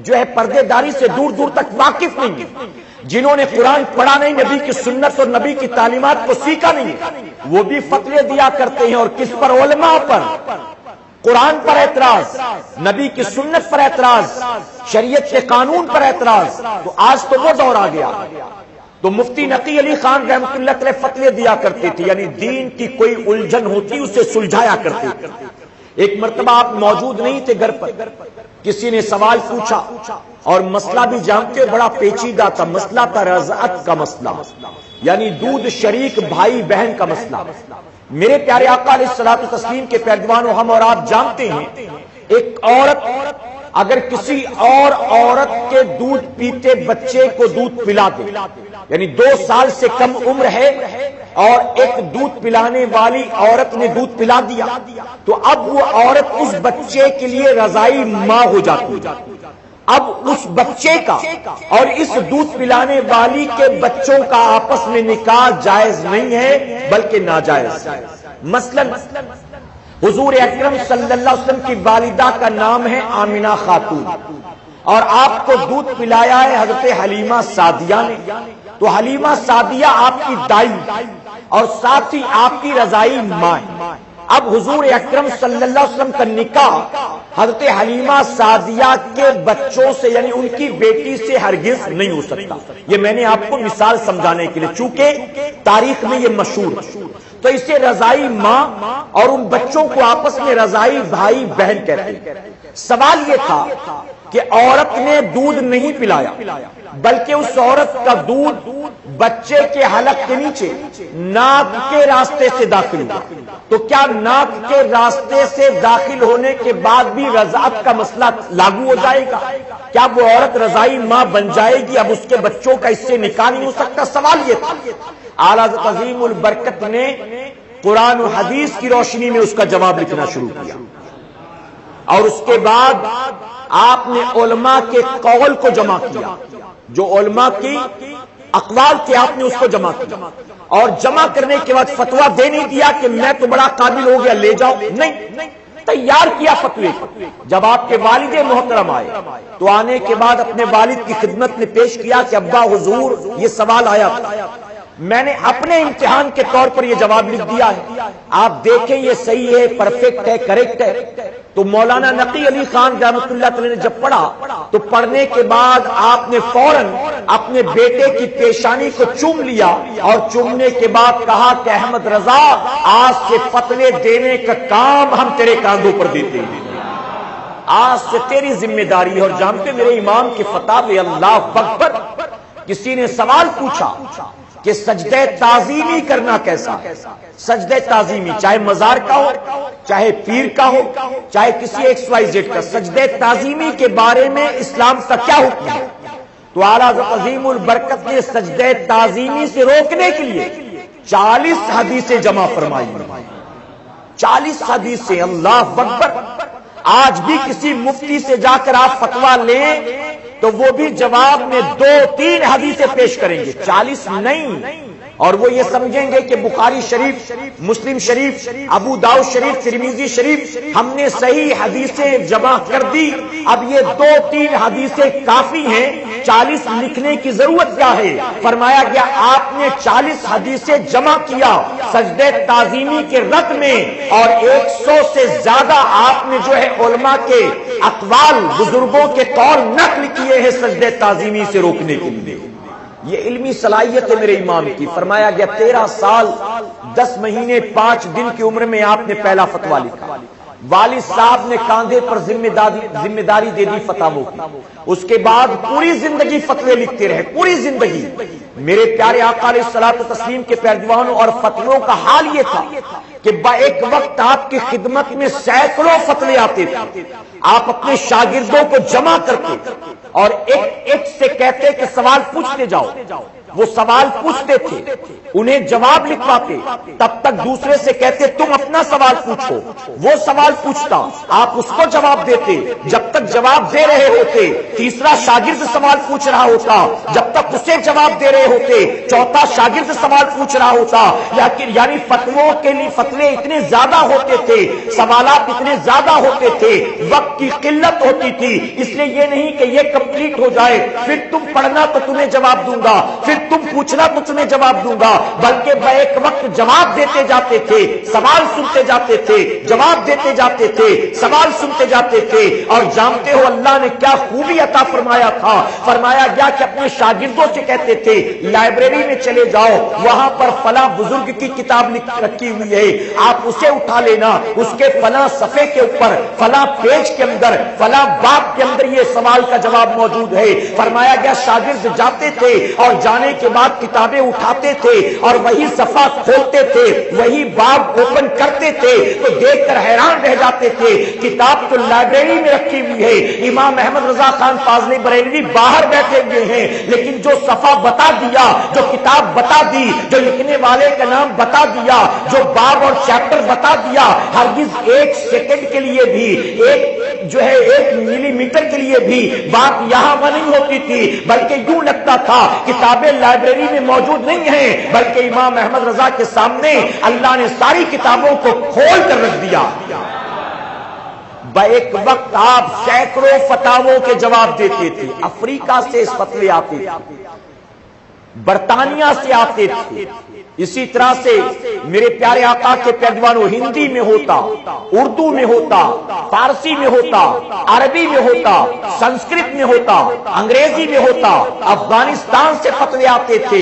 جو ہے پردے داری سے دور دور تک واقف نہیں، جنہوں نے قرآن پڑھا نہیں، نبی کی سنت اور نبی کی تعلیمات کو سیکھا نہیں، وہ بھی فتوے دیا کرتے ہیں، اور کس پر؟ علماء پر، قرآن پر اعتراض، نبی کی سنت پر اعتراض، شریعت کے قانون پر اعتراض۔ تو آج تو وہ دور آ گیا، تو مفتی نقی علی خان رحمۃ اللہ علیہ فتوے دیا کرتے تھے، یعنی دین کی کوئی الجھن ہوتی اسے سلجھایا کرتے تھے۔ ایک مرتبہ آپ موجود نہیں تھے گھر پر، کسی نے سوال پوچھا، اور مسئلہ بھی جانتے بڑا پیچیدہ تھا، مسئلہ تھا رضاعت کا مسئلہ، یعنی دودھ شریک بھائی بہن کا مسئلہ۔ میرے پیارے آقا علیہ الصلوۃ والتسلیم کے پیروانوں، ہم اور آپ جانتے ہیں ایک عورت اگر کسی اور عورت کے دودھ پیتے بچے کو دودھ پلا دے، یعنی 2 سال سے کم عمر ہے اور ایک دودھ پلانے والی عورت نے دودھ پلا دیا، تو اب وہ عورت اس بچے کے لیے رضائی ماں ہو جاتی ہے۔ اب اس بچے کا اور اس دودھ پلانے والی کے بچوں کا آپس میں نکاح جائز نہیں ہے بلکہ ناجائز۔ مثلا حضور اکرم صلی اللہ علیہ وسلم کی والدہ کا نام ہے آمنہ خاتون، اور آپ کو دودھ پلایا ہے حضرت حلیمہ سعدیہ نے، تو حلیمہ سعدیہ آپ کی دائی اور ساتھ ہی آپ کی رضائی ماں ہے۔ اب حضور اکرم صلی اللہ علیہ وسلم کا نکاح حضرت حلیمہ سعدیہ کے بچوں سے یعنی ان کی بیٹی سے ہرگز نہیں ہو سکتا۔ یہ میں نے آپ کو مثال سمجھانے کے لیے، چونکہ تاریخ میں یہ مشہور ہے۔ تو اسے رضائی ماں اور ان بچوں کو آپس میں رضائی بھائی بہن کہتے ہیں۔ سوال یہ تھا کہ عورت نے دودھ نہیں پلایا بلکہ اس عورت کا دودھ بچے کے حلق کے نیچے ناک کے راستے سے داخل ہوا، تو کیا ناک کے راستے سے داخل ہونے کے بعد بھی رضاعت کا مسئلہ لاگو ہو جائے گا؟ کیا وہ عورت رضائی ماں بن جائے گی؟ اب اس کے بچوں کا اس سے نکاح نہیں ہو سکتا؟ سوال یہ تھا۔ اعلیٰ حضرت عظیم البرکت نے قرآن و حدیث کی روشنی میں اس کا جواب لکھنا شروع کیا، اور اس کے بعد آپ نے علماء کے قول کو جمع کیا، جو علماء کی اقوال تھے آپ نے اس کو جمع کیا، اور جمع کرنے کے بعد فتویٰ دے نہیں دیا کہ میں تو بڑا قابل ہو گیا لے جاؤ، نہیں، تیار کیا فتوے کو۔ جب آپ کے والد محترم آئے تو آنے کے بعد اپنے والد کی خدمت میں پیش کیا کہ ابا حضور یہ سوال آیا تھا، میں نے اپنے امتحان کے طور پر یہ جواب لکھ دیا ہے، آپ دیکھیں یہ صحیح ہے، پرفیکٹ ہے، کریکٹ ہے۔ تو مولانا نقی علی خان رحمۃ اللہ تعالی نے جب پڑھا تو پڑھنے کے بعد آپ نے فوراً اپنے بیٹے کی پیشانی کو چوم لیا، اور چومنے کے بعد کہا کہ احمد رضا آج سے فتوے دینے کا کام ہم تیرے کاندھوں پر دیتے ہیں، آج سے تیری ذمہ داری ہے۔ اور جانتے میرے امام کے فتاوے اللہ اکبر، کسی نے سوال پوچھا کہ سجدہ تعظیمی کرنا کیسا ہے؟ سجدہ تعظیمی چاہے مزار کا ہو، چاہے پیر کا ہو، چاہے کسی XYZ کا، سجدہ تعظیمی کے بارے میں اسلام کا کیا حکم ہے؟ تو اعلیٰ حضرت عظیم البرکت نے سجدہ تعظیمی سے روکنے کے لیے 40 حدیثیں جمع فرمائی، 40 حدیثیں، اللہ اکبر۔ آج بھی کسی مفتی سے جا کر آپ فتویٰ لیں تو وہ بھی جواب میں 2-3 حدیثیں پیش کریں گے، 40 نہیں، اور وہ یہ سمجھیں گے کہ بخاری شریف، مسلم شریف، ابو داؤد شریف، ترمذی شریف ہم نے صحیح حدیثیں جمع کر دی، اب یہ 2-3 حدیثیں کافی ہیں، 40 لکھنے کی ضرورت کیا ہے؟ فرمایا گیا آپ نے 40 حدیثیں جمع کیا سجدہ تعظیمی کے رد میں، اور 100 سے زیادہ آپ نے جو ہے علماء کے اقوال بزرگوں کے قول نقل کیے ہیں سجدہ تعظیمی سے روکنے کے لیے۔ یہ علمی صلاحیت ہے میرے امام کی۔ فرمایا گیا 13 سال 10 مہینے 5 دن کی عمر میں آپ نے پہلا فتویٰ لکھا، والد صاحب نے کاندھے پر ذمہ داری دے دی فتاووں کی، اس کے بعد پوری زندگی فتوے لکھتے رہے، پوری زندگی۔ میرے پیارے آقا علیہ الصلوۃ والتسلیم کے پیروانوں اور فتووں کا حال یہ تھا کہ ایک وقت آپ کی خدمت میں سینکڑوں فتوے آتے تھے، آپ اپنے شاگردوں کو جمع کرتے اور ایک سے کہتے کہ سوال پوچھتے جاؤ، وہ سوال پوچھتے تھے، انہیں جواب لکھواتے، تب تک دوسرے سے کہتے تم اپنا سوال پوچھو، وہ سوال پوچھتا، آپ اس کو جواب دیتے، جب تک جواب دے رہے ہوتے تیسرا شاگرد سوال پوچھ رہا ہوتا، جب تک اسے جواب دے رہے ہوتے چوتھا شاگرد سوال پوچھ رہا ہوتا، یعنی فتووں کے لیے فتوے اتنے زیادہ ہوتے تھے، سوالات اتنے زیادہ ہوتے تھے، وقت کی قلت ہوتی تھی، اس لیے یہ نہیں کہ یہ کمپلیٹ ہو جائے پھر تم پڑھنا تو تمہیں جواب دوں گا، پھر تم پوچھنا تو تمہیں جواب دوں گا، بلکہ ایک وقت جواب دیتے جاتے تھے، سوال سنتے جاتے تھے، جواب دیتے جاتے تھے، سوال سنتے جاتے تھے۔ اور جانتے ہو اللہ نے کیا خوبی عطا فرمایا تھا؟ فرمایا گیا کہ اپنے شاگردوں سے کہتے تھے لائبریری میں چلے جاؤ، وہاں پر فلاں بزرگ کی کتاب رکھی ہوئی ہے، آپ اسے اٹھا لینا، اس کے فلاں صفحے کے اوپر فلاں پیج کے اندر فلاں باب کے اندر یہ سوال کا جواب موجود ہے۔ فرمایا گیا شاگرد جاتے تھے اور جانے کے بعد کتابیں اٹھاتے تھے اور وہی صفحہ کھولتے تھے، وہی باب اوپن کرتے تھے تو دیکھ کر حیران رہ جاتے تھے، کتاب تو لائبریری میں رکھی ہوئی ہے، امام احمد رضا خان فاضلی بریلوی باہر بیٹھے ہوئے ہیں، لیکن جو صفحہ بتا دیا، جو کتاب بتا دی، جو لکھنے والے کا نام بتا دیا، جو باب اور چیپٹر بتا دیا، ہرگز 1 سیکنڈ کے لیے بھی، ایک ملی میٹر کے لیے بھی بات یہاں نہیں ہوتی تھی، بلکہ یوں لگتا تھا کتابیں لائبریری میں موجود نہیں ہیں، بلکہ امام احمد رضا کے سامنے اللہ نے ساری کتابوں کو کھول کر رکھ دیا۔ ایک وقت آپ سینکڑوں فتاووں کے جواب دیتے تھے، افریقہ سے اس فتوے آتے تھے، برطانیہ سے آتے تھے، اسی طرح سے میرے پیارے آقا کے پیروانوں ہندی میں ہوتا، اردو میں ہوتا، فارسی میں ہوتا، عربی میں ہوتا، سنسکرت میں ہوتا، انگریزی میں ہوتا، افغانستان سے فتوے آتے تھے.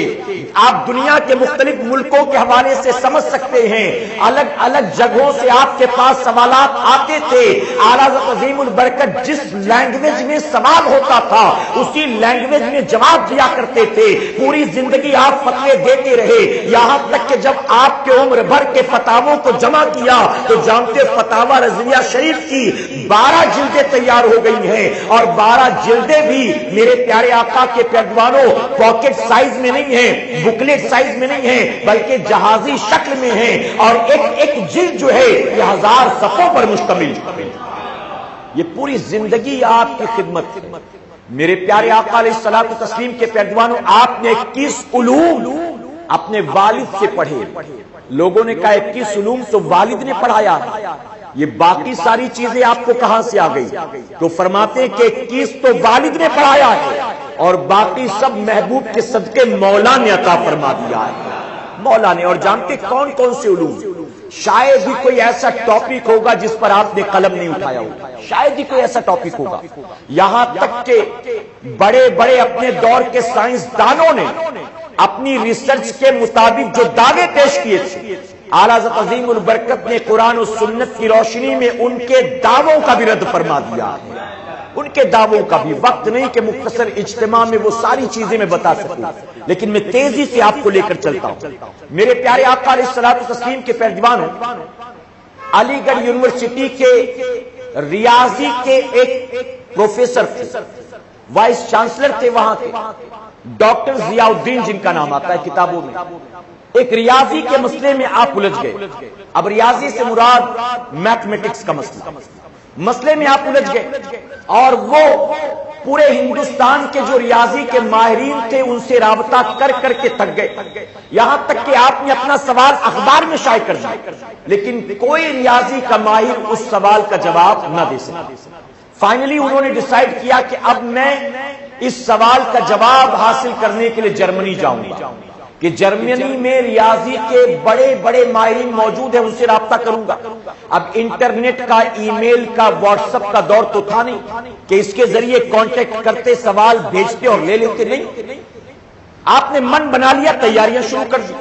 آپ دنیا کے مختلف ملکوں کے حوالے سے سمجھ سکتے ہیں، الگ الگ جگہوں سے آپ کے پاس سوالات آتے تھے. اعلیٰ حضرت عظیم البرکت جس لینگویج میں سوال ہوتا تھا اسی لینگویج میں جواب دیا کرتے تھے. پوری زندگی آپ فتوے دیتے رہے، یہاں تک کہ جب آپ کے عمر بھر کے فتاووں کو جمع کیا تو جانتے فتاوا رضویہ شریف کی 12 جلدیں تیار ہو گئی ہیں، اور 12 جلدیں بھی میرے پیارے آقا کے پیروانوں پاکٹ سائز میں نہیں ہیں، بکلیٹ سائز میں نہیں ہیں، بلکہ جہازی شکل میں ہیں، اور ایک ایک جلد جو ہے یہ 1000 صفحوں پر مشتمل. یہ پوری زندگی آپ کی خدمت. میرے پیارے آقا علیہ الصلوۃ والتسلیم کے پیروانوں، آپ نے 21 علوم اپنے والد سے پڑھے. لوگوں نے کہا 21 علوم تو والد نے پڑھایا، یہ باقی ساری چیزیں آپ کو کہاں سے آ گئی؟ تو فرماتے ہیں کہ 21 تو والد نے پڑھایا ہے اور باقی سب محبوب کے صدقے مولا نے عطا فرما دیا ہے. مولا نے. اور جانتے کون کون سے علوم؟ شاید ہی کوئی ایسا ٹاپک ہوگا جس پر آپ نے قلم نہیں اٹھایا ہوگا، شاید ہی کوئی ایسا ٹاپک ہوگا. یہاں تک کہ بڑے بڑے اپنے دور کے سائنسدانوں نے اپنی ریسرچ کے مطابق جو دعوے پیش کیے تھے، اعلیٰ حضرت عظیم البرکت نے قرآن و سنت کی روشنی میں ان کے دعووں کا بھی رد فرما دیا ہے. ان کے دعووں کا بھی. وقت نہیں کہ مختصر اجتماع میں وہ ساری چیزیں میں بتا سکوں، لیکن میں تیزی سے آپ کو لے کر چلتا ہوں. میرے پیارے آقا علیہ الصلوۃ والتسلیم کے پیروانوں، علی گڑھ یونیورسٹی کے ریاضی کے ایک پروفیسر تھے، وائس چانسلر تھے وہاں کے، ڈاکٹر ضیاء الدین جن کا نام آتا ہے کتابوں میں. ایک ریاضی کے مسئلے میں آپ الجھ گئے. اب ریاضی سے مراد میتھمیٹکس کا مسئلے میں آپ الجھ گئے، اور وہ پورے ہندوستان کے جو ریاضی کے ماہرین تھے ان سے رابطہ کر کر کے تھک گئے. یہاں تک کہ آپ نے اپنا سوال اخبار میں شائع کر دیا، لیکن کوئی ریاضی کا ماہر اس سوال کا جواب نہ دے سکا. فائنلی انہوں نے ڈیسائیڈ کیا کہ اب میں اس سوال کا جواب حاصل کرنے کے لیے جرمنی جاؤں گا، کہ جرمنی میں ریاضی کے بڑے بڑے ماہرین موجود ہیں، ان سے رابطہ کروں گا. اب انٹرنیٹ کا، ای میل کا، واٹس ایپ کا دور تو تھا نہیں کہ اس کے ذریعے کانٹیکٹ کرتے، سوال بھیجتے اور لے لیتے. نہیں، آپ نے من بنا لیا، تیاریاں شروع کر دی.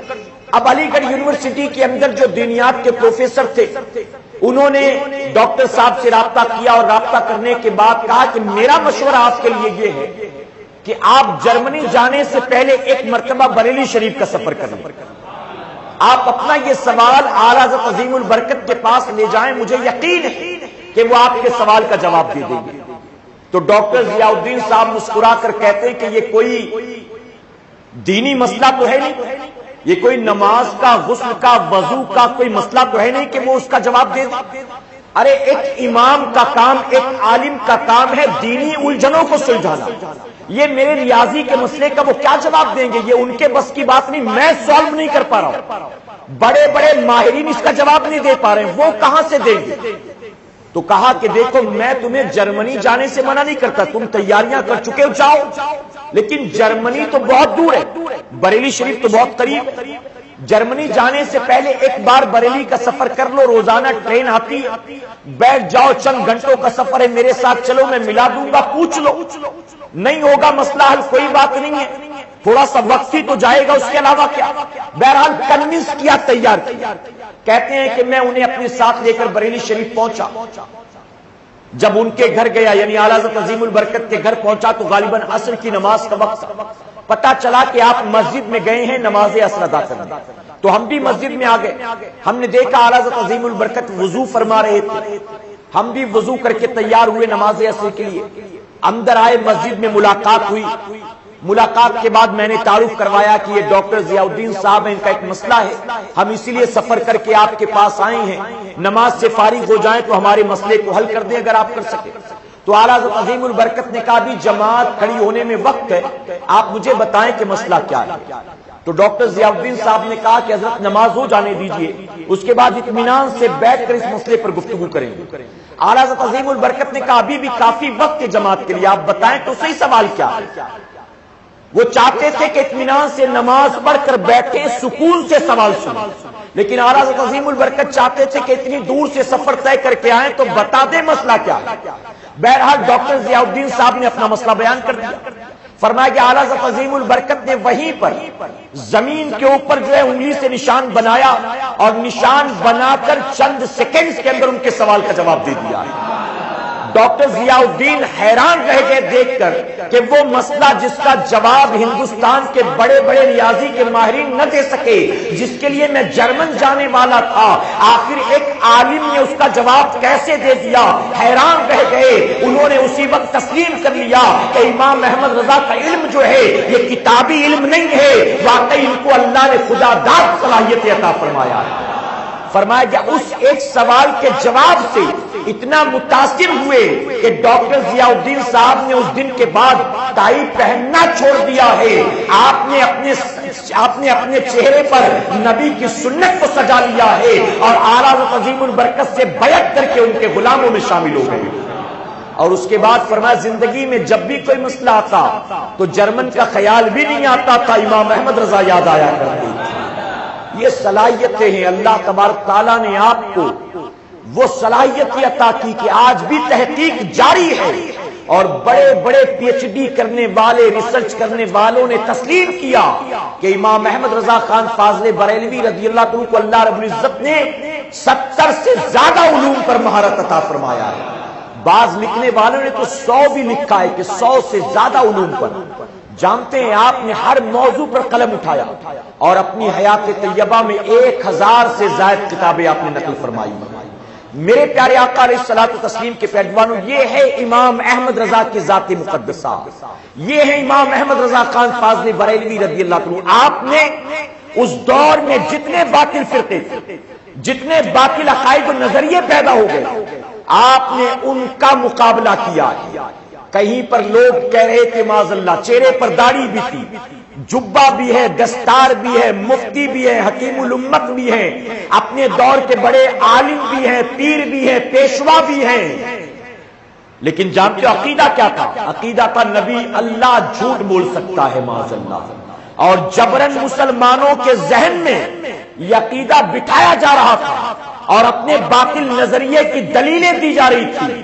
اب علی گڑھ یونیورسٹی کے اندر جو دینیات کے پروفیسر تھے انہوں نے ڈاکٹر صاحب سے رابطہ کیا، اور رابطہ کرنے کے بعد کہا کہ میرا مشورہ آپ کے لیے یہ ہے کہ آپ جرمنی جانے سے پہلے ایک مرتبہ بریلی شریف کا سفر کریں. آپ اپنا یہ سوال اعلیٰ حضرت عظیم البرکت کے پاس لے جائیں، مجھے یقین ہے کہ وہ آپ کے سوال کا جواب دے دیں گے. تو ڈاکٹر ضیاء الدین صاحب مسکرا کر کہتے ہیں کہ یہ کوئی دینی مسئلہ تو ہے نہیں، یہ کوئی نماز کا، غسل کا، وضو کا کوئی مسئلہ تو ہے نہیں کہ وہ اس کا جواب دے دیں. ارے ایک امام کا کام، ایک عالم کا کام ہے دینی الجھنوں کو سلجھانا. یہ میرے ریاضی کے مسئلے کا وہ کیا جواب دیں گے؟ یہ ان کے بس کی بات نہیں، میں سالو نہیں کر پا رہا ہوں. بڑے بڑے ماہرین اس کا جواب نہیں دے پا رہے ہیں، وہ کہاں سے دیں گے؟ تو کہا کہ دیکھو میں تمہیں جرمنی جانے سے منع نہیں کرتا، تم تیاریاں کر چکے ہو جاؤ، لیکن جرمنی تو بہت دور ہے، بریلی شریف تو بہت قریب ہے. جرمنی جانے سے پہلے ایک بار بریلی کا سفر کر لو، روزانہ ٹرین آتی، بیٹھ جاؤ، چند گھنٹوں کا سفر ہے، میرے ساتھ چلو، میں ملا دوں گا، پوچھ لو، نہیں ہوگا مسئلہ حل، کوئی بات نہیں ہے، تھوڑا سا وقت ہی تو جائے گا، اس کے علاوہ کیا. بہرحال کنونس کیا، تیار کیا. کہتے ہیں کہ میں انہیں اپنے ساتھ لے کر بریلی شریف پہنچا. جب ان کے گھر گیا، یعنی اعلیٰ حضرت عظیم البرکت کے گھر پہنچا تو غالباً عصر کی نماز کا وقت تھا. پتا چلا کہ آپ مسجد میں گئے ہیں نماز عصر ادا کرنے. تو ہم بھی مسجد میں آ گئے. ہم نے دیکھا اعلیٰ حضرت عظیم البرکت وضو فرما رہے تھے. ہم بھی وضو کر کے تیار ہوئے نماز عصر کے لیے. اندر آئے، مسجد میں ملاقات ہوئی. ملاقات کے بعد میں نے تعارف کروایا کہ یہ ڈاکٹر ضیاء الدین صاحب ہیں، ان کا ایک مسئلہ ہے، ہم اسی لیے سفر کر کے آپ کے پاس آئے ہیں، نماز سے فارغ ہو جائیں تو ہمارے مسئلے کو حل کر دیں اگر آپ کر سکیں. تو اعلیٰ حضرت عظیم البرکت نے کہا بھی جماعت کھڑی ہونے میں وقت ہے، آپ مجھے بتائیں کہ مسئلہ کیا ہے. تو ڈاکٹر ضیاء الدین صاحب نے کہا کہ حضرت نماز ہو جانے دیجئے، اس کے بعد اطمینان سے بیٹھ کر اس مسئلے پر گفتگو کریں گے. اعلیٰ حضرت عظیم البرکت نے کہا ابھی بھی کافی وقت ہے جماعت کے لیے، آپ بتائیں تو صحیح سوال کیا ہے. وہ چاہتے تھے کہ اطمینان سے نماز پڑھ کر بیٹھے، سکون سے سوال سنیں، لیکن اعلیٰ حضرت عظیم البرکت چاہتے تھے کہ اتنی دور سے سفر طے کر کے آئیں تو بتا دیں مسئلہ کیا ہے۔ بہرحال ڈاکٹر ضیاء الدین صاحب نے اپنا مسئلہ بیان کر دیا، فرمایا کہ اعلیٰ حضرت عظیم البرکت نے وہیں پر زمین کے اوپر جو ہے انگلی سے نشان بنایا اور نشان بنا کر چند سیکنڈز کے اندر ان کے سوال کا جواب دے دیا۔ ڈاکٹر ضیاء الدین حیران رہ گئے دیکھ کر کہ وہ مسئلہ جس کا جواب ہندوستان کے بڑے بڑے ریاضی کے ماہرین نہ دے سکے، جس کے لیے میں جرمن جانے والا تھا، آخر ایک عالم نے اس کا جواب کیسے دے دیا۔ حیران رہ گئے، انہوں نے اسی وقت تسلیم کر لیا کہ امام احمد رضا کا علم جو ہے یہ کتابی علم نہیں ہے، واقعی ان کو اللہ نے خدا داد صلاحیت عطا فرمایا ہے۔ فرمایا کہ اس ایک سوال کے جواب سے اتنا متاثر ہوئے کہ ڈاکٹر ضیاء الدین صاحب نے اس دن کے بعد ٹائی پہننا چھوڑ دیا ہے۔ آپ نے اپنے چہرے پر نبی کی سنت کو سجا لیا ہے اور اعلیٰ حضرت عظیم البرکت سے بیعت کر کے ان کے غلاموں میں شامل ہو گئے۔ اور اس کے بعد فرمایا زندگی میں جب بھی کوئی مسئلہ آتا تو جرمن کا خیال بھی نہیں آتا تھا، امام احمد رضا یاد آیا کرتے تھے۔ یہ صلاحیتیں ہیں، اللہ تبارک تعالیٰ نے آپ کو وہ صلاحیت عطا کی کہ آج بھی تحقیق جاری ہے اور بڑے بڑے پی ایچ ڈی کرنے والے، ریسرچ کرنے والوں نے تسلیم کیا کہ امام احمد رضا خان فاضل بریلوی رضی اللہ عنہ کو اللہ رب العزت نے 70 سے زیادہ علوم پر مہارت عطا فرمایا ہے۔ بعض لکھنے والوں نے تو 100 بھی لکھا ہے کہ 100 سے زیادہ علوم پر۔ جانتے ہیں آپ نے ہر موضوع پر قلم اٹھایا اور اپنی حیات طیبہ میں 1000 سے زائد کتابیں آپ نے نقل فرمائی۔ میرے پیارے آقا علیہ الصلوۃ والتسلیم کے پیروانوں، یہ ہے امام احمد رضا کی ذات مقدسہ، یہ ہے امام احمد رضا خان فاضل بریلوی رضی اللہ عنہ۔ آپ نے اس دور میں جتنے باطل فرقے تھے، جتنے باطل عقائد و نظریے پیدا ہو گئے، آپ نے ان کا مقابلہ کیا۔ کہیں پر لوگ کہہ رہے تھے معاذ اللہ، چہرے پر داڑھی بھی تھی، جبہ بھی ہے، دستار بھی ہے، مفتی بھی ہے، حکیم الامت بھی ہے، اپنے دور کے بڑے عالم بھی ہیں، پیر بھی ہیں، پیشوا بھی ہیں، لیکن جانتے ہو عقیدہ کیا تھا؟ عقیدہ تھا نبی اللہ جھوٹ بول سکتا ہے معاذ اللہ، اور جبرن مسلمانوں کے ذہن میں یہ عقیدہ بٹھایا جا رہا تھا اور اپنے باطل نظریے کی دلیلیں دی جا رہی تھی۔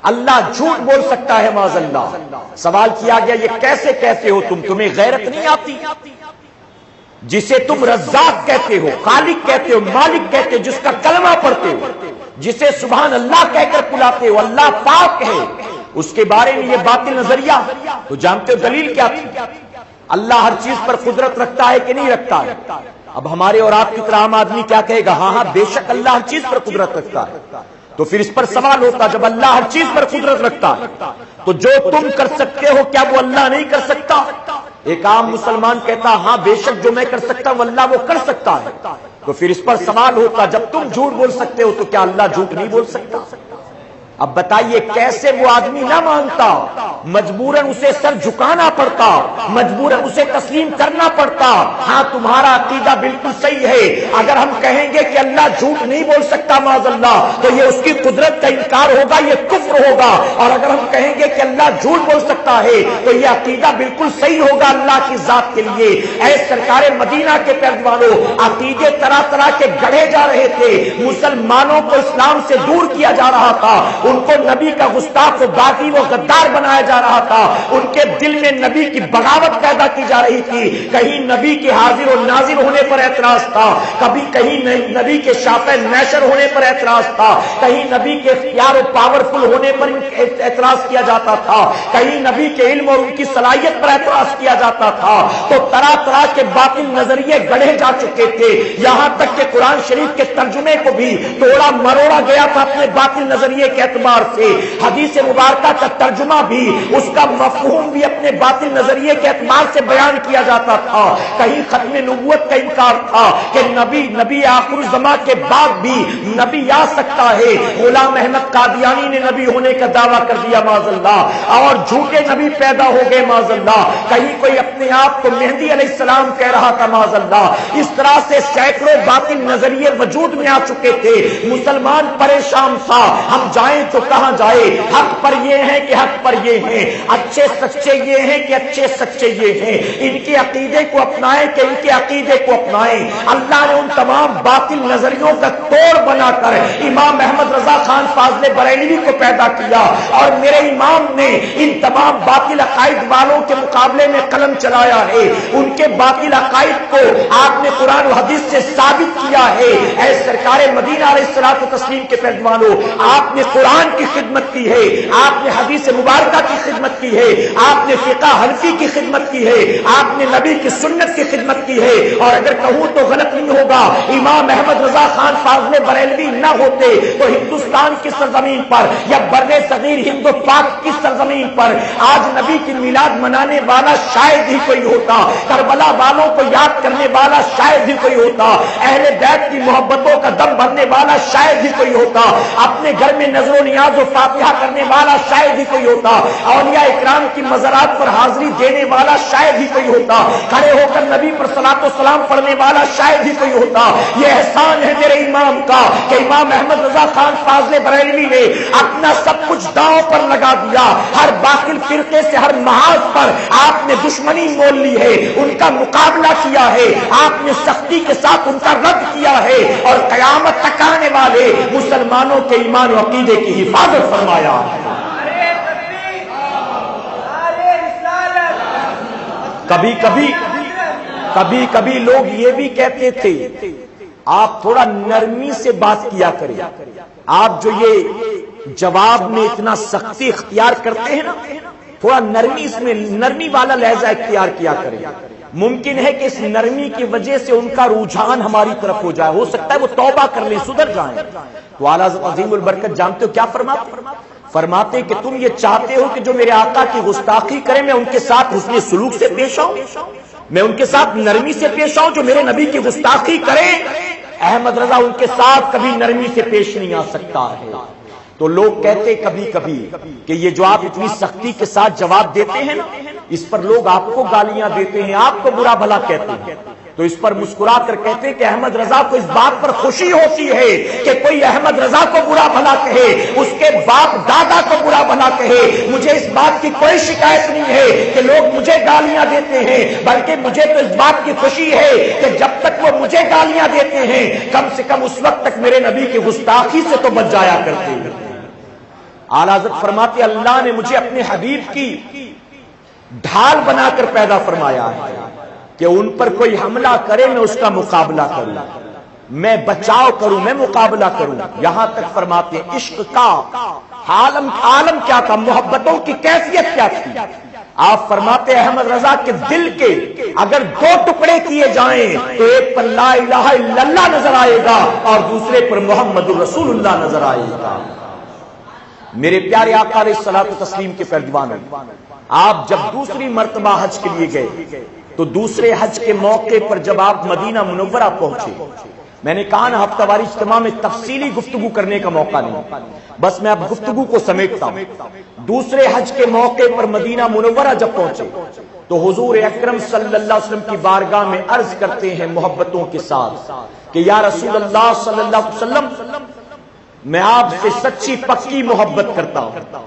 اللہ جھوٹ بول سکتا ہے معاذ اللہ۔ سوال کیا گیا یہ کیسے کہتے ہو تمہیں غیرت نہیں آتی؟ جسے تم رزاق کہتے ہو، خالق کہتے ہو، مالک کہتے ہو، جس کا کلمہ پڑھتے ہو، جسے سبحان اللہ کہہ کر بلاتے ہو، اللہ پاک ہے، اس کے بارے میں یہ باطل نظریہ، تو جانتے ہو دلیل کیا تھی؟ اللہ ہر چیز پر قدرت رکھتا ہے کہ نہیں رکھتا ہے؟ اب ہمارے اور آپ کی طرح عام آدمی کیا کہے گا؟ ہاں بے شک اللہ ہر چیز پر قدرت رکھتا ہے۔ تو پھر اس پر سوال ہوتا، جب اللہ ہر چیز پر قدرت رکھتا ہے تو جو تم کر سکتے ہو کیا وہ اللہ نہیں کر سکتا؟ ایک عام مسلمان کہتا ہاں بے شک جو میں کر سکتا ہوں اللہ وہ کر سکتا ہے۔ تو پھر اس پر سوال ہوتا، جب تم جھوٹ بول سکتے ہو تو کیا اللہ جھوٹ نہیں بول سکتا؟ اب بتائیے کیسے وہ آدمی نہ مانتا، مجبوراً اسے سر جھکانا پڑتا، مجبوراً اسے تسلیم کرنا پڑتا۔ ہاں تمہارا عقیدہ بالکل صحیح ہے، اگر ہم کہیں گے کہ اللہ جھوٹ نہیں بول سکتا معاذ اللہ تو یہ اس کی قدرت کا انکار ہوگا، یہ کفر ہوگا، اور اگر ہم کہیں گے کہ اللہ جھوٹ بول سکتا ہے تو یہ عقیدہ بالکل صحیح ہوگا اللہ کی ذات کے لیے۔ اے سرکار مدینہ کے پیروانوں، عقیدے طرح طرح کے گڑھے جا رہے تھے، مسلمانوں کو اسلام سے دور کیا جا رہا تھا، ان کو نبی کا گستاخ و باغی و غدار بنایا جا رہا تھا، ان کے دل میں نبی کی بغاوت پیدا کی جا رہی تھی۔ کہیں نبی کے حاضر و ناظر ہونے پر اعتراض تھا، کبھی کہیں نبی کے شافع نیشر ہونے پر اعتراض تھا، کہیں نبی کے اختیار و پاورفل ہونے پر اعتراض کیا جاتا تھا، کہیں نبی کے علم اور ان کی صلاحیت پر اعتراض کیا جاتا تھا۔ تو طرح طرح کے باطل نظریے گڑھے جا چکے تھے، یہاں تک کہ قرآن شریف کے ترجمے کو بھی توڑا مروڑا گیا تھا اپنے باطل نظریے کے اعتبار سے۔ حدیث مبارکہ کا ترجمہ بھی، اس کا مفہوم بھی اپنے باطل نظریے کے اعتبار سے بیان کیا جاتا تھا۔ کہیں ختم نبوت کا انکار تھا کہ نبی آخر الزمان کے بعد بھی نبی آ سکتا ہے، غلام احمد قادیانی نے نبی ہونے کا دعویٰ کر دیا معاذ اللہ، اور جھوٹے نبی پیدا ہو گئے معاذ اللہ۔ کہیں کوئی اپنے آپ کو مہدی علیہ السلام کہہ رہا تھا معاذ اللہ۔ اس طرح سے سینکڑوں باطل نظریے وجود میں آ چکے تھے، مسلمان پریشان تھا، ہم جائیں جائیں تو کہاں جائے، حق پر یہ ہیں کہ حق پر یہ ہیں، اچھے سچے یہ ہیں کہ اچھے سچے یہ ہیں، ان کے عقیدے کو اپنائیں کہ ان کے عقیدے کو اپنائیں۔ اللہ نے ان تمام باطل نظریوں کا توڑ بنا کر امام احمد رضا خان فاضل بریلوی کو پیدا کیا، اور میرے امام نے ان تمام باطل عقائد والوں کے مقابلے میں قلم چلایا ہے، ان کے باطل عقائد کو آپ نے قرآن و حدیث سے ثابت کیا ہے۔ اے سرکار مدینہ علیہ الصلوۃ والتسلیم کے پیروانوں، آپ نے قرآن کی خدمت کی ہے، آپ نے حدیث مبارکہ کی خدمت کی ہے، آپ نے فقہ حنفی کی خدمت کی ہے، آپ نے نبی کی سنت کی خدمت کی ہے، اور اگر کہوں تو غلط نہیں ہوگا، امام احمد رضا خان فاضل بریلوی نہ ہوتے تو ہندوستان کی سرزمین پر یا بر صغیر ہند و پاک کی سرزمین پر آج نبی کی میلاد منانے والا شاید ہی کوئی ہوتا، کربلا والوں کو یاد کرنے والا شاید ہی کوئی ہوتا، اہل بیت کی محبتوں کا دم بھرنے والا شاید ہی کوئی ہوتا، اپنے گھر میں نظر و نیاز و فاتحہ کرنے والا شاید ہی کوئی ہوتا، اولیاء اکرام کی مزارات پر حاضری دینے والا شاید ہی کوئی ہوتا، کھڑے ہو کر نبی پر صلاۃ و سلام پڑھنے والا شاید ہی کوئی ہوتا۔ یہ احسان ہے میرے امام کا کہ امام احمد رضا خان فاضل بریلوی نے اپنا سب کچھ داؤں پر لگا دیا، ہر باطل فرقے سے ہر محاذ پر آپ نے دشمنی مول لی ہے، ان کا مقابلہ کیا ہے، آپ نے سختی کے ساتھ ان کا رد کیا ہے، اور قیامت تک آنے والے مسلمانوں کے ایمان و عقیدے کی حفاظت فرمایا ہے۔ کبھی کبھی لوگ یہ بھی کہتے تھے آپ تھوڑا نرمی سے بات کیا کریں، آپ جو یہ جواب میں اتنا سختی اختیار کرتے ہیں نا، تھوڑا نرمی، اس میں نرمی والا لہجہ اختیار کیا کریں، ممکن ہے کہ اس نرمی کی وجہ سے ان کا رجحان ہماری طرف ہو جائے، ہو سکتا ہے وہ توبہ کر لیں، سدھر جائیں۔ تو اعلیٰ حضرت عظیم البرکت جانتے ہو کیا فرماتے کہ تم یہ چاہتے ہو کہ جو میرے آقا کی گستاخی کریں میں ان کے ساتھ حسن سلوک سے پیش آؤں، میں ان کے ساتھ نرمی سے پیش آؤں، جو میرے نبی کی گستاخی کرے احمد رضا ان کے ساتھ کبھی نرمی سے پیش نہیں آ سکتا ہے۔ تو لوگ کہتے کبھی کبھی کہ یہ جو آپ اتنی سختی کے ساتھ جواب دیتے ہیں نا، اس پر لوگ آپ کو گالیاں دیتے ہیں، آپ کو برا بھلا کہتے ہیں، تو اس پر مسکرا کر کہتے ہیں کہ احمد رضا کو اس بات پر خوشی ہوتی ہے کہ کوئی احمد رضا کو برا بھلا کہے، اس کے باپ دادا کو برا بھلا کہے، مجھے اس بات کی کوئی شکایت نہیں ہے کہ لوگ مجھے گالیاں دیتے ہیں، بلکہ مجھے تو اس بات کی خوشی ہے کہ جب تک وہ مجھے گالیاں دیتے ہیں کم سے کم اس وقت تک میرے نبی کی گستاخی سے تو بچ جایا کرتے ہیں۔ اعلیٰ حضرت فرماتے اللہ نے مجھے اپنے حبیب کی ڈھال بنا کر پیدا فرمایا ہے کہ ان پر کوئی حملہ کرے میں اس کا مقابلہ کروں، میں بچاؤ کروں، میں مقابلہ کروں۔ یہاں تک فرماتے ہیں عشق کا عالم کیا تھا، محبتوں کی کیفیت کیا تھی۔ آپ فرماتے احمد رضا کے دل کے اگر دو ٹکڑے کیے جائیں تو ایک پر لا الہ الا اللہ نظر آئے گا اور دوسرے پر محمد الرسول اللہ نظر آئے گا۔ میرے پیارے آقا علیہ الصلوۃ والتسلیم کے پیروانوں، آپ جب دوسری مرتبہ حج کے لیے گئے تو دوسرے حج کے موقع پر جب آپ مدینہ منورہ پہنچے، میں نے کہا نا ہفتہ واری اجتماع میں تفصیلی گفتگو کرنے کا موقع نہیں، بس میں اب گفتگو کو سمیٹتا ہوں۔ دوسرے حج کے موقع پر مدینہ منورہ جب پہنچے تو حضور اکرم صلی اللہ علیہ وسلم کی بارگاہ میں عرض کرتے ہیں محبتوں کے ساتھ کہ یا رسول اللہ صلی اللہ علیہ وسلم، میں آپ سے سچی پکی محبت کرتا ہوں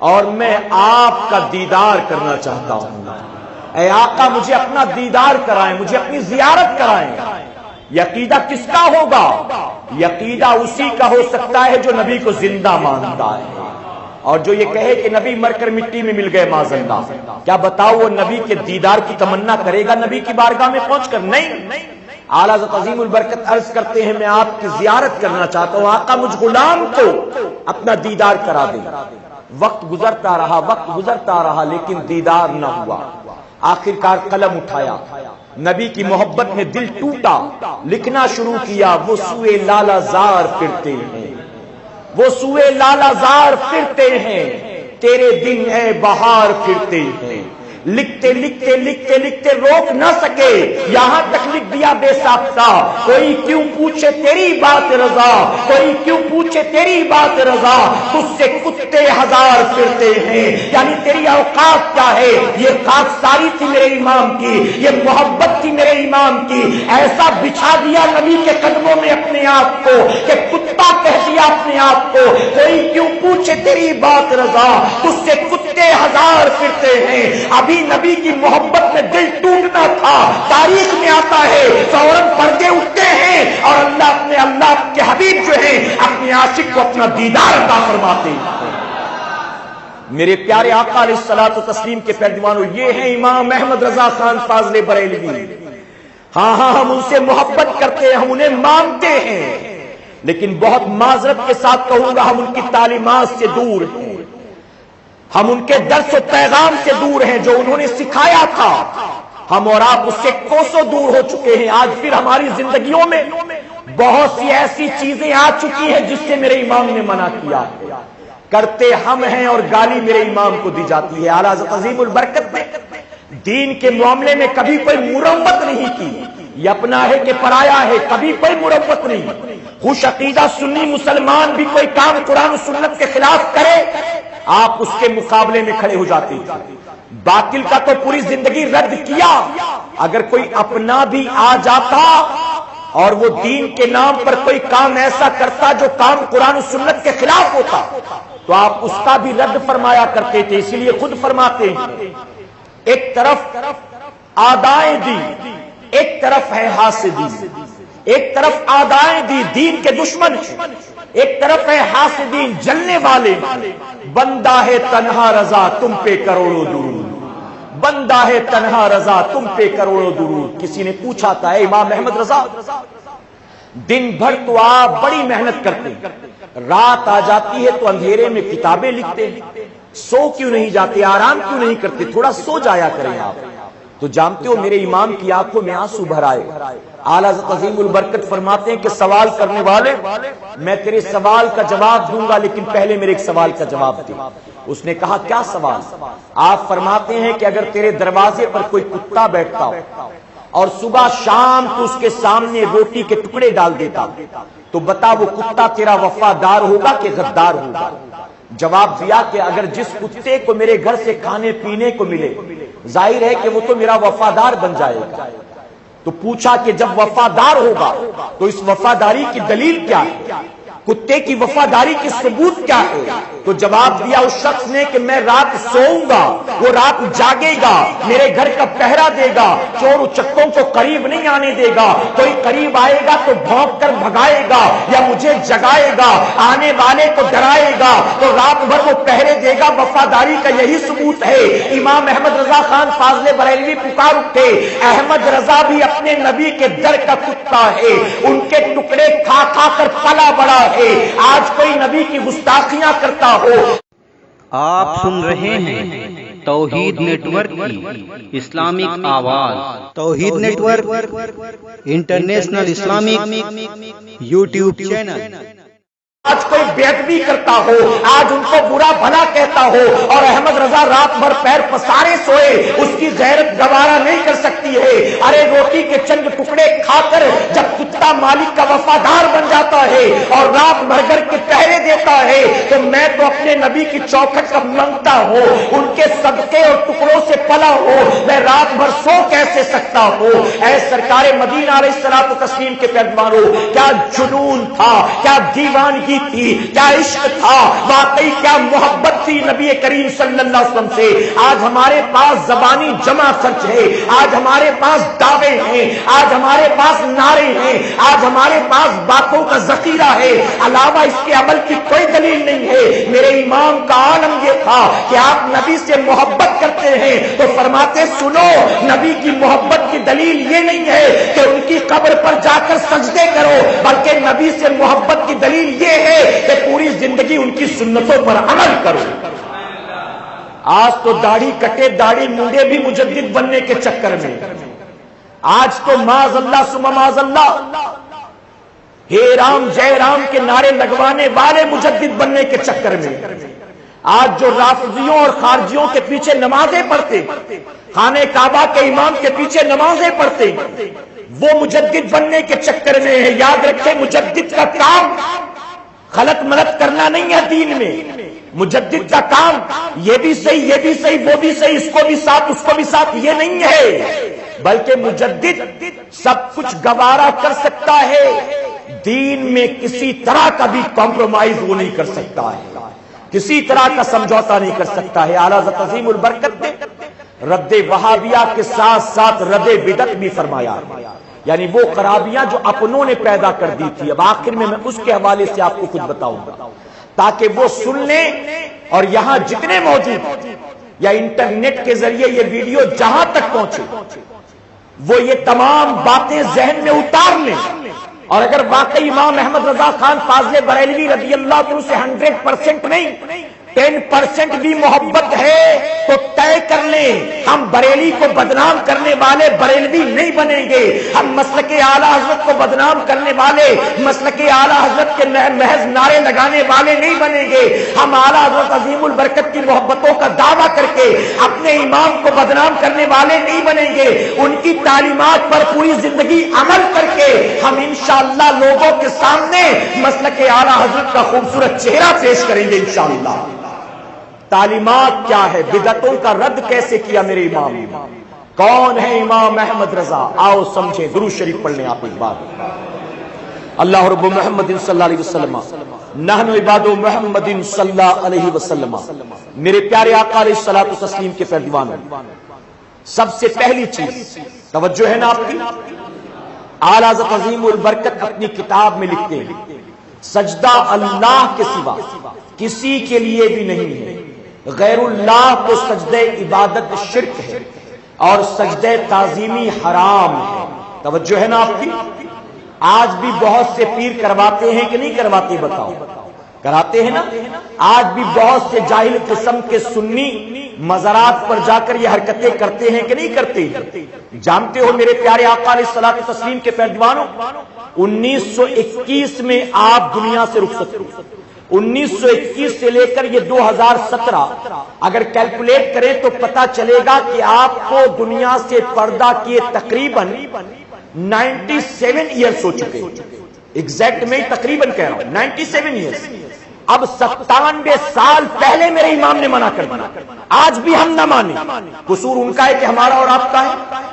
اور میں آپ کا دیدار کرنا چاہتا ہوں۔ اے آقا مجھے اپنا دیدار کرائیں، مجھے اپنی زیارت کرائیں۔ یقیدہ کس کا ہوگا؟ یقیدہ اسی کا ہو سکتا ہے جو نبی کو زندہ مانتا ہے، اور جو یہ کہے کہ نبی مر کر مٹی میں مل گئے معاذ اللہ، کیا بتاؤ وہ نبی کے دیدار کی تمنا کرے گا نبی کی بارگاہ میں پہنچ کر؟ نہیں۔ اعلیٰ حضرت عظیم البرکت عرض کرتے ہیں میں آپ کی زیارت کرنا چاہتا ہوں، آقا مجھ غلام کو اپنا دیدار کرا دیں۔ وقت گزرتا رہا لیکن دیدار نہ ہوا۔ آخرکار قلم اٹھایا، نبی کی محبت میں دل ٹوٹا، لکھنا شروع کیا، وہ سوئے لالا زار پھرتے ہیں، وہ سوئے لالا زار پھرتے ہیں، تیرے دن ہے بہار پھرتے ہیں، لکھتے لکھتے لکھتے لکھتے روک نہ سکے، یہاں تک لکھ دیا بے ساختہ، کوئی کیوں پوچھے تیری بات رضا، کوئی کیوں پوچھے تیری بات رضا، تجھ سے کتے ہزار پھرتے ہیں، یعنی تیری اوقات کیا ہے؟ یہ خاکساری تھی میرے امام کی، یہ محبت تھی میرے امام کی، ایسا بچھا دیا نبی کے قدموں میں اپنے آپ کو کہ کتا کہہ دیا اپنے آپ کو، کوئی کیوں پوچھے تیری بات رضا، تجھ سے کتے ہزار پھرتے ہیں۔ ابھی نبی کی محبت میں دل ٹوٹنا تھا، تاریخ میں آتا ہے فوراً پردے اٹھتے ہیں اور اللہ کے حبیب جو ہیں اپنے عاشق کو اپنا دیدار عطا فرماتے ہیں۔ میرے پیارے آقا علیہ الصلوۃ والتسلیم کے پیروانوں، یہ ہیں امام احمد رضا خان فاضل بریلوی۔ ہاں ہم ان سے محبت کرتے ہیں، ہم انہیں مانتے ہیں، لیکن بہت معذرت کے ساتھ کہوں گا ہم ان کی تعلیمات سے دور ہیں، ہم ان کے درس و پیغام سے دور ہیں جو انہوں نے سکھایا تھا، ہم اور آپ اس سے کوسوں دور ہو چکے ہیں۔ آج پھر ہماری زندگیوں میں بہت سی ایسی چیزیں آ چکی ہیں جس سے میرے امام نے منع کیا ہے، کرتے ہم ہیں اور گالی میرے امام کو دی جاتی ہے۔ اعلیٰ حضرت عظیم البرکت نے دین کے معاملے میں کبھی کوئی مرمت نہیں کی، یہ اپنا ہے کہ پرایا ہے، کبھی کوئی مرمت نہیں۔ خوش عقیدہ سنی مسلمان بھی کوئی کام قرآن و سنت کے خلاف کرے، آپ اس کے مقابلے میں کھڑے ہو جاتے ہیں۔ باطل کا تو پوری زندگی رد کیا، اگر کوئی اپنا بھی آ جاتا اور وہ دین کے نام پر کوئی کام ایسا کرتا جو کام قرآن و سنت کے خلاف ہوتا تو آپ اس کا بھی رد فرمایا کرتے تھے۔ اسی لیے خود فرماتے ہیں ایک طرف آدائیں دی، ایک طرف ہے حاسدی، ایک طرف آدائیں دی دین کے دشمن، ایک طرف ہے حاسدین جلنے والے، بندہ ہے تنہا رضا تم پہ کروڑوں درود، بندہ ہے تنہا رضا تم پہ کروڑوں درود۔ کسی نے پوچھا تھا اے امام احمد رضا، دن بھر تو آپ بڑی محنت کرتے ہیں، رات آ جاتی ہے تو اندھیرے میں کتابیں لکھتے ہیں، سو کیوں نہیں جاتے، آرام کیوں نہیں کرتے، تھوڑا سو جایا کریں آپ۔ تو جانتے ہو میرے امام کی آنکھوں میں آنسو بھر آئے۔ اعلیٰ حضرت عظیم البرکت فرماتے ہیں کہ سوال کرنے والے، میں تیرے سوال کا جواب دوں گا لیکن پہلے میرے ایک سوال کا جواب دے۔ اس نے کہا کیا سوال؟ آپ فرماتے ہیں کہ اگر تیرے دروازے پر کوئی کتا بیٹھتا ہو اور صبح شام تو اس کے سامنے روٹی کے ٹکڑے ڈال دیتا تو بتا وہ کتا تیرا وفادار ہوگا کہ غدار ہوگا؟ جواب دیا کہ اگر جس کتے کو میرے گھر سے کھانے پینے کو ملے ظاہر ہے کہ وہ تو میرا وفادار بن جائے گا۔ تو پوچھا کہ جب وفادار ہوگا تو اس وفاداری کی دلیل کیا ہے، کتے کی وفاداری کی ثبوت کیا ہے؟ تو جواب دیا اس شخص نے کہ میں رات سوؤں گا، وہ رات جاگے گا، میرے گھر کا پہرا دے گا، چور اچکوں کو قریب نہیں آنے دے گا، کوئی قریب آئے گا تو بھونک کر بھگائے گا یا مجھے جگائے گا، آنے والے کو ڈرائے گا، تو رات بھر وہ پہرے دے گا۔ وفاداری کا یہی ثبوت ہے۔ امام احمد رضا خان فاضل بریلوی پکار اٹھے، احمد رضا بھی اپنے نبی کے در کا کتا ہے، ان کے ٹکڑے کھا کھا کر پلا بڑا ہے۔ آج کوئی نبی کی گستاخیاں کرتا ہو۔ آپ سن رہے ہیں توحید نیٹ ورک کی اسلامک آواز، Tawheed network international Islamic YouTube channel. آج کوئی بےادبی کرتا ہو، آج ان کو برا بھلا کہتا ہو اور احمد رضا رات بھر پیر پسارے سوئے، اس کی غیرت گوارا نہیں کر سکتی ہے۔ ارے روٹی کے چند ٹکڑے کھا کر جب کتا مالک کا وفادار بن جاتا ہے اور رات بھر گھر کے پہرے دیتا ہے تو میں تو اپنے نبی کی چوکھٹ کا منگتا ہوں، ان کے صدقے اور ٹکڑوں سے پلا ہو، میں رات بھر سو کیسے سکتا ہوں؟ اے سرکار مدینہ علیہ الصلوۃ والتسلیم کے پیروانوں، کیا جنون تھا، کیا دیوانگی تھی، کیا عشق تھا، واقعی کیا محبت تھی نبی کریم صلی اللہ علیہ وسلم سے۔ آج ہمارے پاس زبانی جمع خرچ ہے، آج ہمارے پاس دعوے ہیں، آج ہمارے پاس نعرے ہیں، آج ہمارے پاس باتوں کا ذخیرہ ہے، علاوہ اس کے عمل کی کوئی دلیل نہیں ہے۔ میرے امام کا عالم یہ تھا کہ آپ نبی سے محبت کرتے ہیں تو فرماتے سنو، نبی کی محبت کی دلیل یہ نہیں ہے کہ ان کی قبر پر جا کر سجدے کرو، بلکہ نبی سے محبت کی دلیل یہ ہے کہ پوری زندگی ان کی سنتوں پر عمل کرو۔ آج تو داڑھی کٹے داڑھی مونڈے بھی مجدد بننے کے چکر میں، آج تو معاذ اللہ ثم معاذ اللہ ہے رام جے رام کے نعرے لگوانے والے مجدد بننے کے چکر میں، آج جو رافضیوں اور خارجیوں کے پیچھے نمازیں پڑھتے، خانہ کعبہ کے امام کے پیچھے نمازیں پڑھتے، وہ مجدد بننے کے چکر میں ہے۔ یاد رکھیں، مجدد کا کام خلط ملط کرنا نہیں ہے دین میں۔ مجدد کا کام یہ بھی صحیح، یہ بھی صحیح، وہ بھی صحیح، اس کو بھی ساتھ، اس کو بھی ساتھ، یہ نہیں ہے، بلکہ مجدد سب کچھ گوارا کر سکتا ہے، دین میں کسی طرح کا بھی کمپرومائز وہ نہیں کر سکتا ہے، کسی طرح کا سمجھوتا نہیں کر سکتا ہے۔ اعلیٰ حضرت عظیم البرکت نے رد وہابیہ کے ساتھ ساتھ رد بدعت بھی فرمایا، یعنی وہ خرابیاں جو اپنوں نے پیدا کر دی تھی۔ اب آخر میں اس کے حوالے سے آپ کو کچھ بتاؤں گا تاکہ وہ سن لیں، اور یہاں جتنے موجود یا انٹرنیٹ کے ذریعے یہ ویڈیو جہاں تک پہنچے وہ یہ تمام باتیں ذہن میں اتار لیں، اور اگر واقعی امام احمد رضا خان فاضل بریلوی رضی اللہ عنہ سے 100% نہیں 10% بھی محبت ہے تو طے کر لیں، ہم بریلی کو بدنام کرنے والے بریلوی نہیں بنیں گے، ہم مسلک اعلیٰ حضرت کو بدنام کرنے والے مسلک اعلیٰ حضرت کے محض نعرے لگانے والے نہیں بنیں گے، ہم اعلیٰ حضرت عظیم البرکت کی محبتوں کا دعویٰ کر کے اپنے امام کو بدنام کرنے والے نہیں بنیں گے، ان کی تعلیمات پر پوری زندگی عمل کر کے ہم انشاءاللہ لوگوں کے سامنے مسلک اعلیٰ حضرت کا خوبصورت چہرہ پیش کریں گے انشاءاللہ۔ تعلیمات کیا ہے، بدعتوں کا رد کیسے کیا میرے امام، کون ہے امام احمد رضا، آؤ سمجھیں، درود شریف پڑھ لیں آپ ایک بار۔ اللہ رب محمد صلی اللہ علیہ وسلم نحن عباد محمد صلی اللہ علیہ وسلم۔ میرے پیارے آقا علیہ الصلوۃ والتسلیم کے فرزوان، سب سے پہلی چیز توجہ ہے نا آپ کی، اعلیٰ حضرت عظیم البرکت اپنی کتاب میں لکھتے ہیں سجدہ اللہ کے سوا کسی کے لیے بھی نہیں ہے، غیر اللہ کو سجدہ عبادت شرک ہے اور سجدہ تعظیمی حرام ہے۔ توجہ ہے نا آپ کی؟ آج بھی بہت سے پیر کرواتے ہیں کہ نہیں کرواتے، بتاؤ، کراتے ہیں نا؟ آج بھی بہت سے جاہل قسم کے سنی مزارات پر جا کر یہ حرکتیں کرتے ہیں کہ نہیں کرتے؟ جانتے ہو میرے پیارے آقا علیہ الصلوۃ والتسلیم کے پیروانوں، 1921 میں آپ دنیا سے رخصت ہوئے، 1921 سے لے کر یہ 2017 اگر کیلکولیٹ کریں تو پتا چلے گا کہ آپ کو دنیا سے پردہ کیے تقریباً 97 ایئرز ہو چکے، ایگزیکٹ میں تقریباً کہہ رہا ہوں 97 ایئرز۔ اب 97 سال پہلے میرے امام نے منع کر دیا، آج بھی ہم نہ مانیں، قصور ان کا ہے کہ ہمارا اور آپ کا ہے؟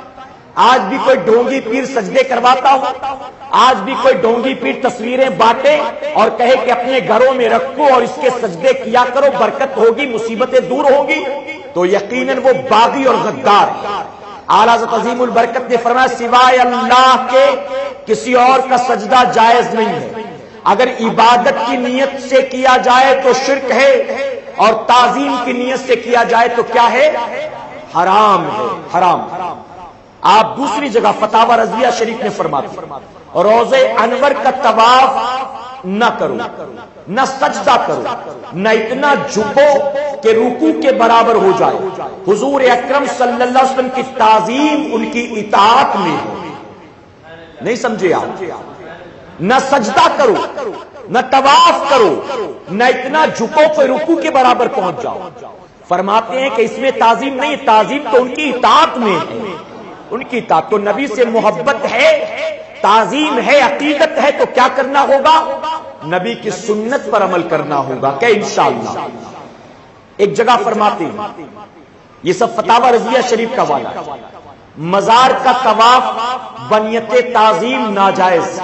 آج بھی کوئی ڈھونگی پیر سجدے کرواتا ہو، آج بھی کوئی ڈھونگی پیر تصویریں بانٹے اور کہے کہ اپنے گھروں میں رکھو اور اس کے سجدے کیا کرو، برکت ہوگی، مصیبتیں دور ہوگی، تو یقیناً وہ باغی اور غدار ہے۔ اعلیٰ حضرت عظیم البرکت نے فرمایا سوائے اللہ کے کسی اور کا سجدہ جائز نہیں ہے، اگر عبادت کی نیت سے کیا جائے تو شرک ہے، اور تعظیم کی نیت سے کیا جائے تو کیا ہے؟ حرام ہے، حرام۔ آپ دوسری جگہ فتاوی رضویہ شریف میں فرماتے ہیں روضہ انور کا طواف نہ کرو، نہ سجدہ کرو، نہ اتنا جھکو کہ رکوع کے برابر ہو جائے، حضور اکرم صلی اللہ علیہ وسلم کی تعظیم ان کی اطاعت میں ہو۔ نہیں سمجھے آپ؟ نہ سجدہ کرو، نہ طواف کرو، نہ اتنا جھکو کہ رکوع کے برابر پہنچ جاؤ۔ فرماتے ہیں کہ اس میں تعظیم نہیں، تعظیم تو ان کی اطاعت میں ہے، ان کی اطاعت۔ تو نبی سے محبت ہے، تعظیم ہے، عقیدت ہے، تو کیا کرنا ہوگا؟ نبی کی سنت پر عمل کرنا ہوگا کہ انشاءاللہ۔ ایک جگہ فرماتے ہیں، یہ سب فتاوی رضویہ شریف کا والا ہے، مزار کا طواف بنیت تعظیم ناجائز،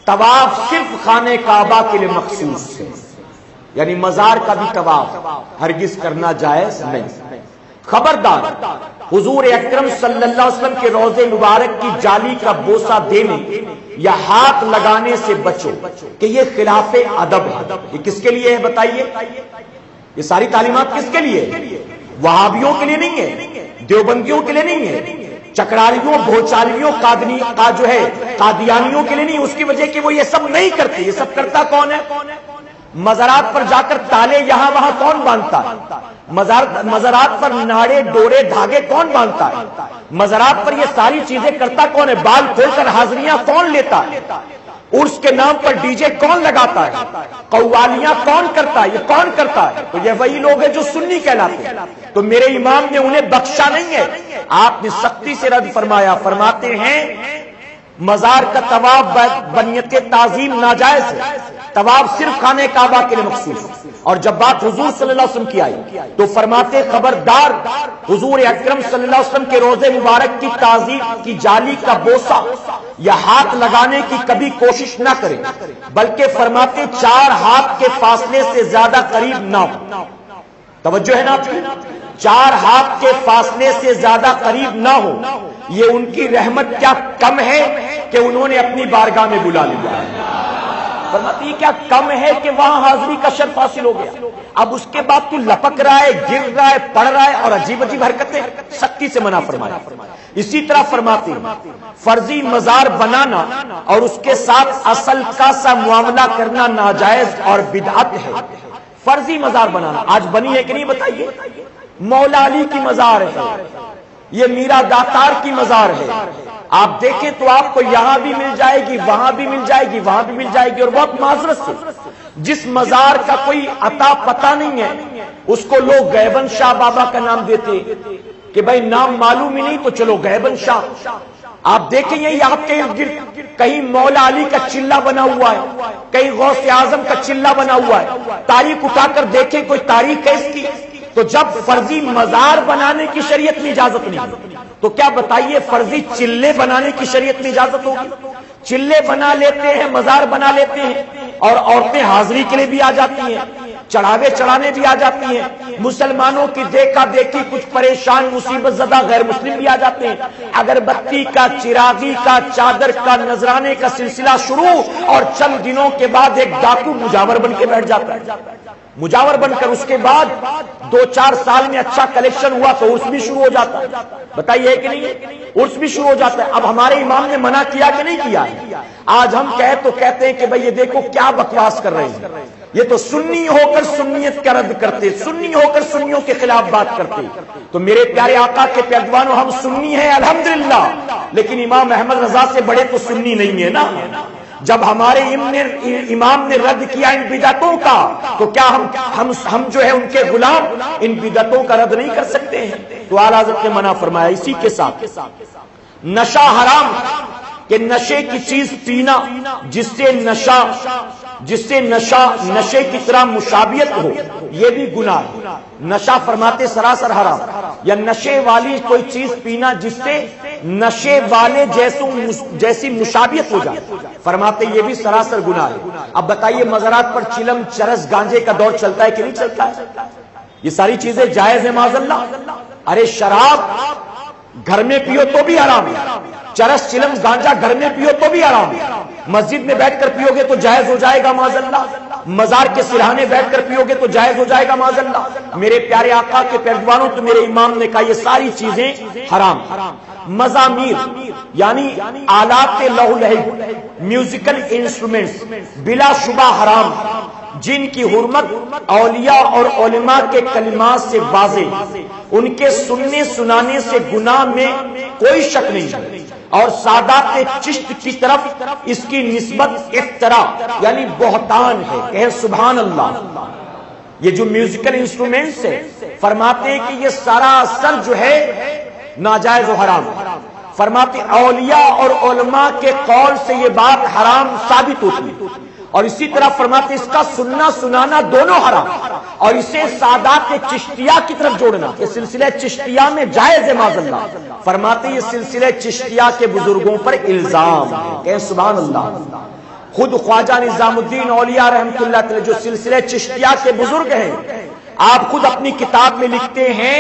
طواف صرف خانہ کعبہ کے لیے مخصوص ہے، یعنی مزار کا بھی طواف ہرگز کرنا جائز نہیں۔ خبردار، حضور اکرم صلی اللہ علیہ وسلم کے روضے مبارک کی جالی کا بوسہ دینے یا ہاتھ لگانے سے بچو کہ یہ خلاف ادب ہے۔ یہ کس کے لیے ہے بتائیے؟ یہ ساری تعلیمات کس کے لیے؟ وہابیوں کے لیے نہیں ہے، دیوبندیوں کے لیے نہیں ہے، چکراریوں، بھوچالیوں، قادیانیوں کے لیے نہیں، اس کی وجہ کہ وہ یہ سب نہیں کرتے۔ یہ سب کرتا کون ہے؟ مزارات پر جا کر تالے یہاں وہاں کون باندھتا ہے؟ مزارات پر ناڑے، ڈورے، دھاگے کون باندھتا ہے؟ مزارات پر یہ ساری چیزیں کرتا کون ہے؟ بال کھول کر حاضریاں کون لیتا ہے؟ عرس کے نام پر ڈی جے کون لگاتا ہے؟ قوالیاں کون کرتا ہے؟ یہ کون کرتا ہے؟ تو یہ وہی لوگ ہیں جو سنی کہلاتے ہیں. تو میرے امام نے انہیں بخشا نہیں ہے. آپ نے سختی سے رد فرمایا. فرماتے ہیں مزار کا طواف بنیت تعظیم ناجائز ہے. طواف صرف خانہ کعبہ کے لیے مخصوص. اور جب بات حضور صلی اللہ علیہ وسلم کی آئی تو فرماتے خبردار حضور اکرم صلی اللہ علیہ وسلم کے روزے مبارک کی تعظیم کی جالی کا بوسہ یا ہاتھ لگانے کی کبھی کوشش نہ کرے، بلکہ فرماتے 4 ہاتھ کے فاصلے سے زیادہ قریب نہ ہو. توجہ ہے نا آپ کی؟ 4 ہاتھ کے فاصلے سے زیادہ قریب نہ ہو. یہ ان کی رحمت کیا کم ہے کہ انہوں نے اپنی بارگاہ میں بلا لیا. فرماتی کیا کم ہے کہ وہاں حاضری کا شرف حاصل ہو گیا. اب اس کے بعد تو لپک رہا ہے، گر رہا ہے، پڑھ رہا ہے اور عجیب عجیب حرکتیں. سختی سے منع فرمایا. اسی طرح فرماتی فرضی مزار بنانا اور اس کے ساتھ اصل کا سا معاملہ کرنا ناجائز اور بدعت ہے. فرضی مزار بنانا آج بنی ہے کہ نہیں بتائیے؟ مولا علی کی مزار ہے، یہ میرا داتار کی مزار ہے. آپ دیکھیں تو آپ کو یہاں بھی مل جائے گی، وہاں بھی مل جائے گی، وہاں بھی مل جائے گی. اور بہت معذرت سے جس مزار کا کوئی عطا پتہ نہیں ہے اس کو لوگ غیبن شاہ بابا کا نام دیتے کہ بھائی نام معلوم ہی نہیں تو چلو غیبن شاہ. آپ دیکھیں یہی آپ کے ارد گرد کہیں مولا علی کا چلہ بنا ہوا ہے، کہیں غوث اعظم کا چلہ بنا ہوا ہے. تاریخ اٹھا کر دیکھیں کوئی تاریخ ہے اس کی. تو جب فرضی مزار بنانے کی شریعت میں اجازت نہیں تو کیا بتائیے فرضی چلے بنانے کی شریعت میں اجازت ہوگی؟ چلے بنا لیتے ہیں، مزار بنا لیتے ہیں اور عورتیں حاضری کے لیے بھی آ جاتی ہیں، چڑھاوے چڑھانے بھی آ جاتی ہیں. مسلمانوں کی دیکھا دیکھی کچھ پریشان مصیبت زدہ غیر مسلم بھی آ جاتے ہیں. اگربتی کا، چراغی کا، چادر کا، نذرانے کا سلسلہ شروع اور چند دنوں کے بعد ایک ڈاکو مجاور بن کے بیٹھ جاتا ہے. مجاور بن کر اس کے بعد 2-4 سال میں اچھا کلیکشن ہوا تو عرس بھی شروع ہو جاتا ہے. بتائیے کہ نہیں؟ عرس بھی شروع ہو جاتا ہے. اب ہمارے امام نے منع کیا کہ نہیں کیا؟ آج ہم تو کہتے ہیں کہ بھئی یہ دیکھو کیا بکواس کر رہے ہیں. یہ تو سنی ہو کر سنیت کا رد کرتے، سنی ہو کر سنیوں کے خلاف بات کرتے. تو میرے پیارے آقا کے پیروانوں ہم سنی ہیں الحمدللہ، لیکن امام احمد رضا سے بڑے تو سنی نہیں ہے نا. جب ہمارے امام نے رد کیا ان بدعتوں کا تو کیا ہم جو ہے ان کے غلام ان بدعتوں کا رد نہیں کر سکتے ہیں؟ تو اعلیٰ حضرت نے منع فرمایا. اسی کے ساتھ نشہ حرام کہ نشے کی چیز پینا جس سے نشے کی طرح مشابہت ہو یہ بھی گناہ ہے. نشہ فرماتے سراسر حرام. یا نشے والی کوئی چیز پینا جس سے نشے والے جیسی مشابہت ہو جائے فرماتے یہ بھی سراسر گناہ ہے. اب بتائیے مزارات پر چلم، چرس، گانجے کا دور چلتا ہے کہ نہیں چلتا ہے؟ یہ ساری چیزیں جائز ہیں معاذ اللہ. ارے شراب گھر میں پیو تو بھی حرام ہے، چرس، چلم، گانجا گھر میں پیو تو بھی حرام ہے. مسجد میں بیٹھ کر پیو گے تو جائز ہو جائے گا معاذ اللہ. مزار کے سرہانے بیٹھ کر پیو گے تو جائز ہو جائے گا معاذ اللہ. میرے پیارے آقا کے پیروانوں تو میرے امام نے کہا یہ ساری چیزیں حرام. مزامیر یعنی آلات لہو و لہب، میوزیکل انسٹرومنٹس بلا شبہ حرام، جن کی حرمت اولیاء اور علماء کے کلمات سے واضح. ان کے سننے سنانے سے گناہ میں کوئی شک نہیں ہے. اور سادات چشت کی طرف اس کی نسبت افترا یعنی بہتان ہے. کہیں سبحان اللہ. یہ جو میوزیکل انسٹرومنٹس ہے فرماتے ہیں کہ یہ سراسر جو ہے ناجائز و حرام. فرماتے اولیاء اور علماء کے قول سے یہ بات حرام ثابت ہوتی ہے. اور اسی طرح فرماتے اس کا سننا سنانا دونوں حرام. اور اسے سادات چشتیہ کی طرف جوڑنا کہ سلسلہ چشتیہ میں جائز ہے معاذ اللہ. فرماتے یہ سلسلہ چشتیہ کے بزرگوں پر الزام ہے. کہیں سبحان اللہ. خود خواجہ نظام الدین اولیاء رحمۃ اللہ تعالی جو سلسلہ چشتیہ کے بزرگ ہیں، آپ خود اپنی کتاب میں لکھتے ہیں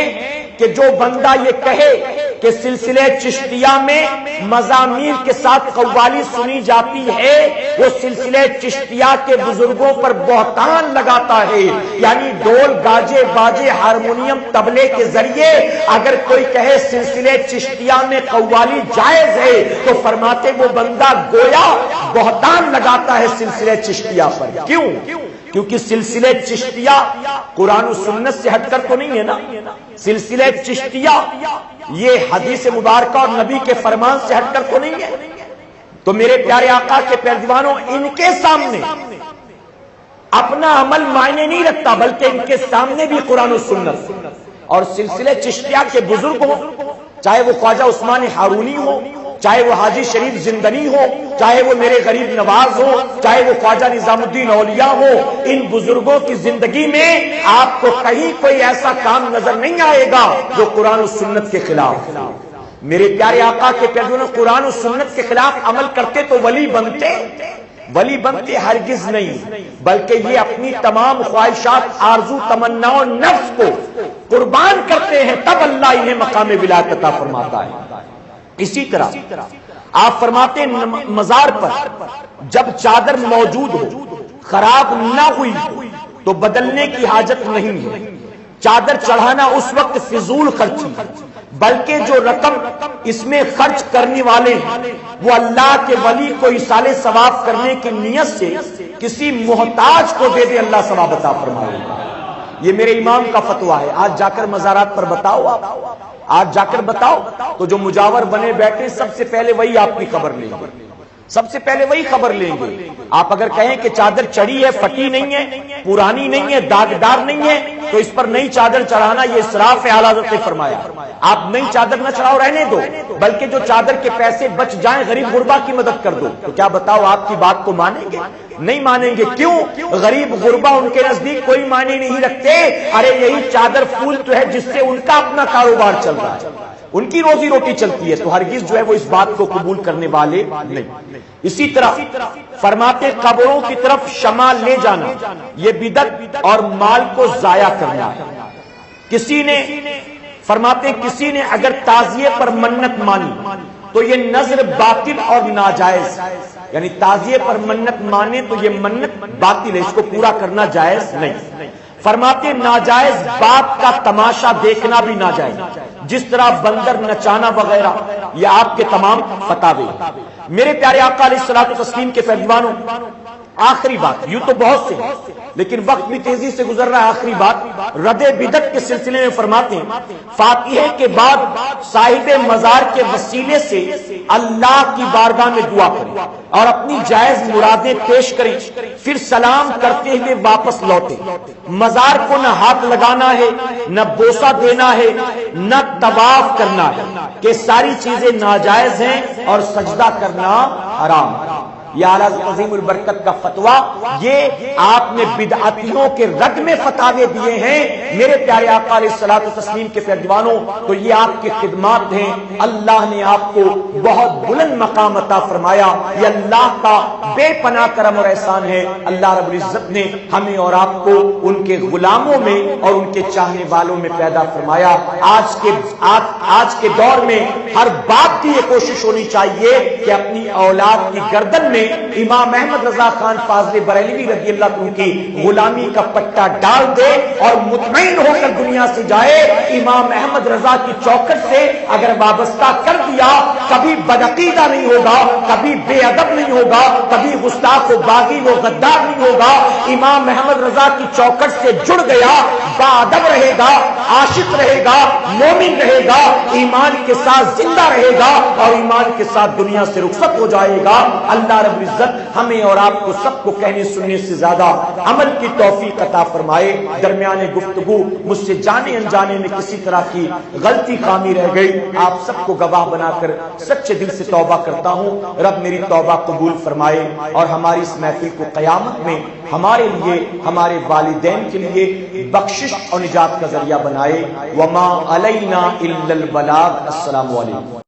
کہ جو بندہ یہ کہے کہ سلسلہ چشتیہ میں مزامیر کے ساتھ قوالی سنی جاتی ہے وہ سلسلہ چشتیہ کے بزرگوں پر بہتان لگاتا ہے. یعنی ڈول، گاجے، باجے، ہارمونیم، طبلے کے ذریعے اگر کوئی کہے سلسلہ چشتیہ میں قوالی جائز ہے تو فرماتے وہ بندہ گویا بہتان لگاتا ہے سلسلہ چشتیہ پر. کیوں؟ کیونکہ سلسلہ چشتیہ قرآن و سنت سے ہٹ کر تو نہیں ہے نا. سلسلہ چشتیہ یہ حدیث مبارکہ اور نبی کے فرمان سے ہٹ کر تو نہیں ہے. تو میرے پیارے آقا کے پیروانوں، ان کے سامنے اپنا عمل معنی نہیں رکھتا، بلکہ ان کے سامنے بھی قرآن و سنت اور سلسلے چشتیہ کے بزرگ ہوں، چاہے وہ خواجہ عثمان ہارونی ہو، چاہے وہ حاجی شریف زندنی ہو، چاہے وہ میرے غریب نواز ہو، چاہے وہ خواجہ نظام الدین اولیاء ہو، ان بزرگوں کی زندگی میں آپ کو کہیں کوئی ایسا کام نظر نہیں آئے گا جو قرآن و سنت کے خلاف۔ میرے پیارے آقا کے پیروانوں، قرآن و سنت کے خلاف عمل کرتے تو ولی بنتے؟ ولی بنتے ہرگز نہیں، بلکہ یہ اپنی تمام خواہشات، آرزو، تمناؤں، نفس کو قربان کرتے ہیں، تب اللہ انہیں مقام ولایت عطا فرماتا ہے۔ اسی طرح آپ فرماتے ہیں مزار پر جب چادر موجود ہو، خراب نہ ہوئی تو بدلنے کی حاجت نہیں ہے۔ چادر چڑھانا اس وقت فضول خرچی، بلکہ جو رقم اس میں خرچ کرنے والے ہیں وہ اللہ کے ولی کو ایصال ثواب کرنے کی نیت سے کسی محتاج کو دے دے، اللہ ثواب عطا فرمائے گا۔ یہ میرے امام کا فتویٰ ہے۔ آج جا کر مزارات پر بتاؤ، آپ آج جا کر بتاؤ تو جو مجاور بنے بیٹھے سب سے پہلے وہی آپ کی خبر لیں گے، سب سے پہلے وہی خبر لیں گے۔ آپ اگر کہیں کہ چادر چڑھی ہے، پھٹی نہیں ہے، پرانی نہیں ہے، داغدار نہیں ہے، تو اس پر نئی چادر چڑھانا یہ اسراف ہے، اعلیٰ حضرت نے فرمایا۔ آپ نئی چادر نہ چڑھاؤ، رہنے دو، بلکہ جو چادر کے پیسے بچ جائیں غریب غربا کی مدد کر دو۔ تو کیا بتاؤ آپ کی بات کو مانیں گے؟ نہیں مانیں گے۔ کیوں؟ غریب غربا ان کے نزدیک کوئی معنی نہیں رکھتے۔ ارے یہی چادر پھول تو ہے جس سے ان کا اپنا کاروبار چل رہا ہے، ان کی روزی روٹی چلتی ہے، تو ہرگز جو ہے وہ اس بات کو قبول کرنے والے نہیں۔ اسی طرح فرماتے قبروں کی طرف شمع لے جانا یہ بدعت اور مال کو ضائع کرنا ہے۔ کسی نے فرماتے کسی نے اگر تعزیے پر منت مانی تو یہ نذر باطل اور ناجائز، یعنی تعزیے پر منت مانے تو یہ منت باطل ہے، اس کو پورا کرنا جائز نہیں۔ فرماتے ناجائز بات کا تماشا دیکھنا بھی ناجائز، جس طرح بندر نچانا وغیرہ، یہ آپ کے تمام فتاوے۔ میرے پیارے آقا علیہ الصلوۃ والتسلیم کے پیروانوں، آخری بات، یوں تو بہت سے لیکن وقت بھی تیزی سے گزر رہا ہے، آخری بات رد بدعت کے سلسلے میں فرماتے ہیں فاتحے کے بعد صاحب مزار کے وسیلے سے اللہ کی بارگاہ میں دعا کریں اور اپنی جائز مرادیں پیش کریں، پھر سلام کرتے ہوئے واپس لوٹیں۔ مزار کو نہ ہاتھ لگانا ہے، نہ بوسہ دینا ہے، نہ طواف کرنا ہے، کہ ساری چیزیں ناجائز ہیں اور سجدہ کرنا حرام۔ یہ اعلیٰ عظیم البرکت کا فتویٰ، یہ آپ نے بدعتیوں کے رد میں فتاوے دیے ہیں میرے پیارے آقا علیہ الصلوۃ والتسلیم کے پیروانوں، تو یہ آپ کی خدمات ہیں۔ اللہ نے آپ کو بہت بلند مقام عطا فرمایا، یہ اللہ کا بے پناہ کرم اور احسان ہے۔ اللہ رب العزت نے ہمیں اور آپ کو ان کے غلاموں میں اور ان کے چاہنے والوں میں پیدا فرمایا۔ آج کے دور میں ہر باپ کی یہ کوشش ہونی چاہیے کہ اپنی اولاد کی گردن میں امام احمد رضا خان فاضل بریلوی رضی اللہ عنہ کی غلامی کا پٹا ڈال دے اور مطمئن ہو کر دنیا سے جائے۔ امام احمد رضا کی چوکٹ سے اگر وابستہ کر دیا، کبھی بدعقیدہ نہیں ہوگا، کبھی بے ادب نہیں ہوگا، کبھی گستاخ و باغی و غدار نہیں ہوگا۔ امام احمد رضا کی چوکٹ سے جڑ گیا، با ادب رہے گا، عاشق رہے گا، مومن رہے گا، ایمان کے ساتھ زندہ رہے گا اور ایمان کے ساتھ دنیا سے رخصت ہو جائے گا۔ اللہ رب العزت ہمیں اور آپ کو سب کو کہنے سننے سے زیادہ عمل کی توفیق عطا فرمائے۔ درمیان گفتگو مجھ سے جانے انجانے میں کسی طرح کی غلطی خامی رہ گئی، آپ سب کو گواہ بنا کر سچے دل سے توبہ کرتا ہوں۔ رب میری توبہ قبول فرمائے اور ہماری اس محفل کو قیامت میں ہمارے لیے، ہمارے والدین کے لیے بخشش اور نجات کا ذریعہ بنائے۔ وما علینا الا البلاغ۔ السلام علیکم۔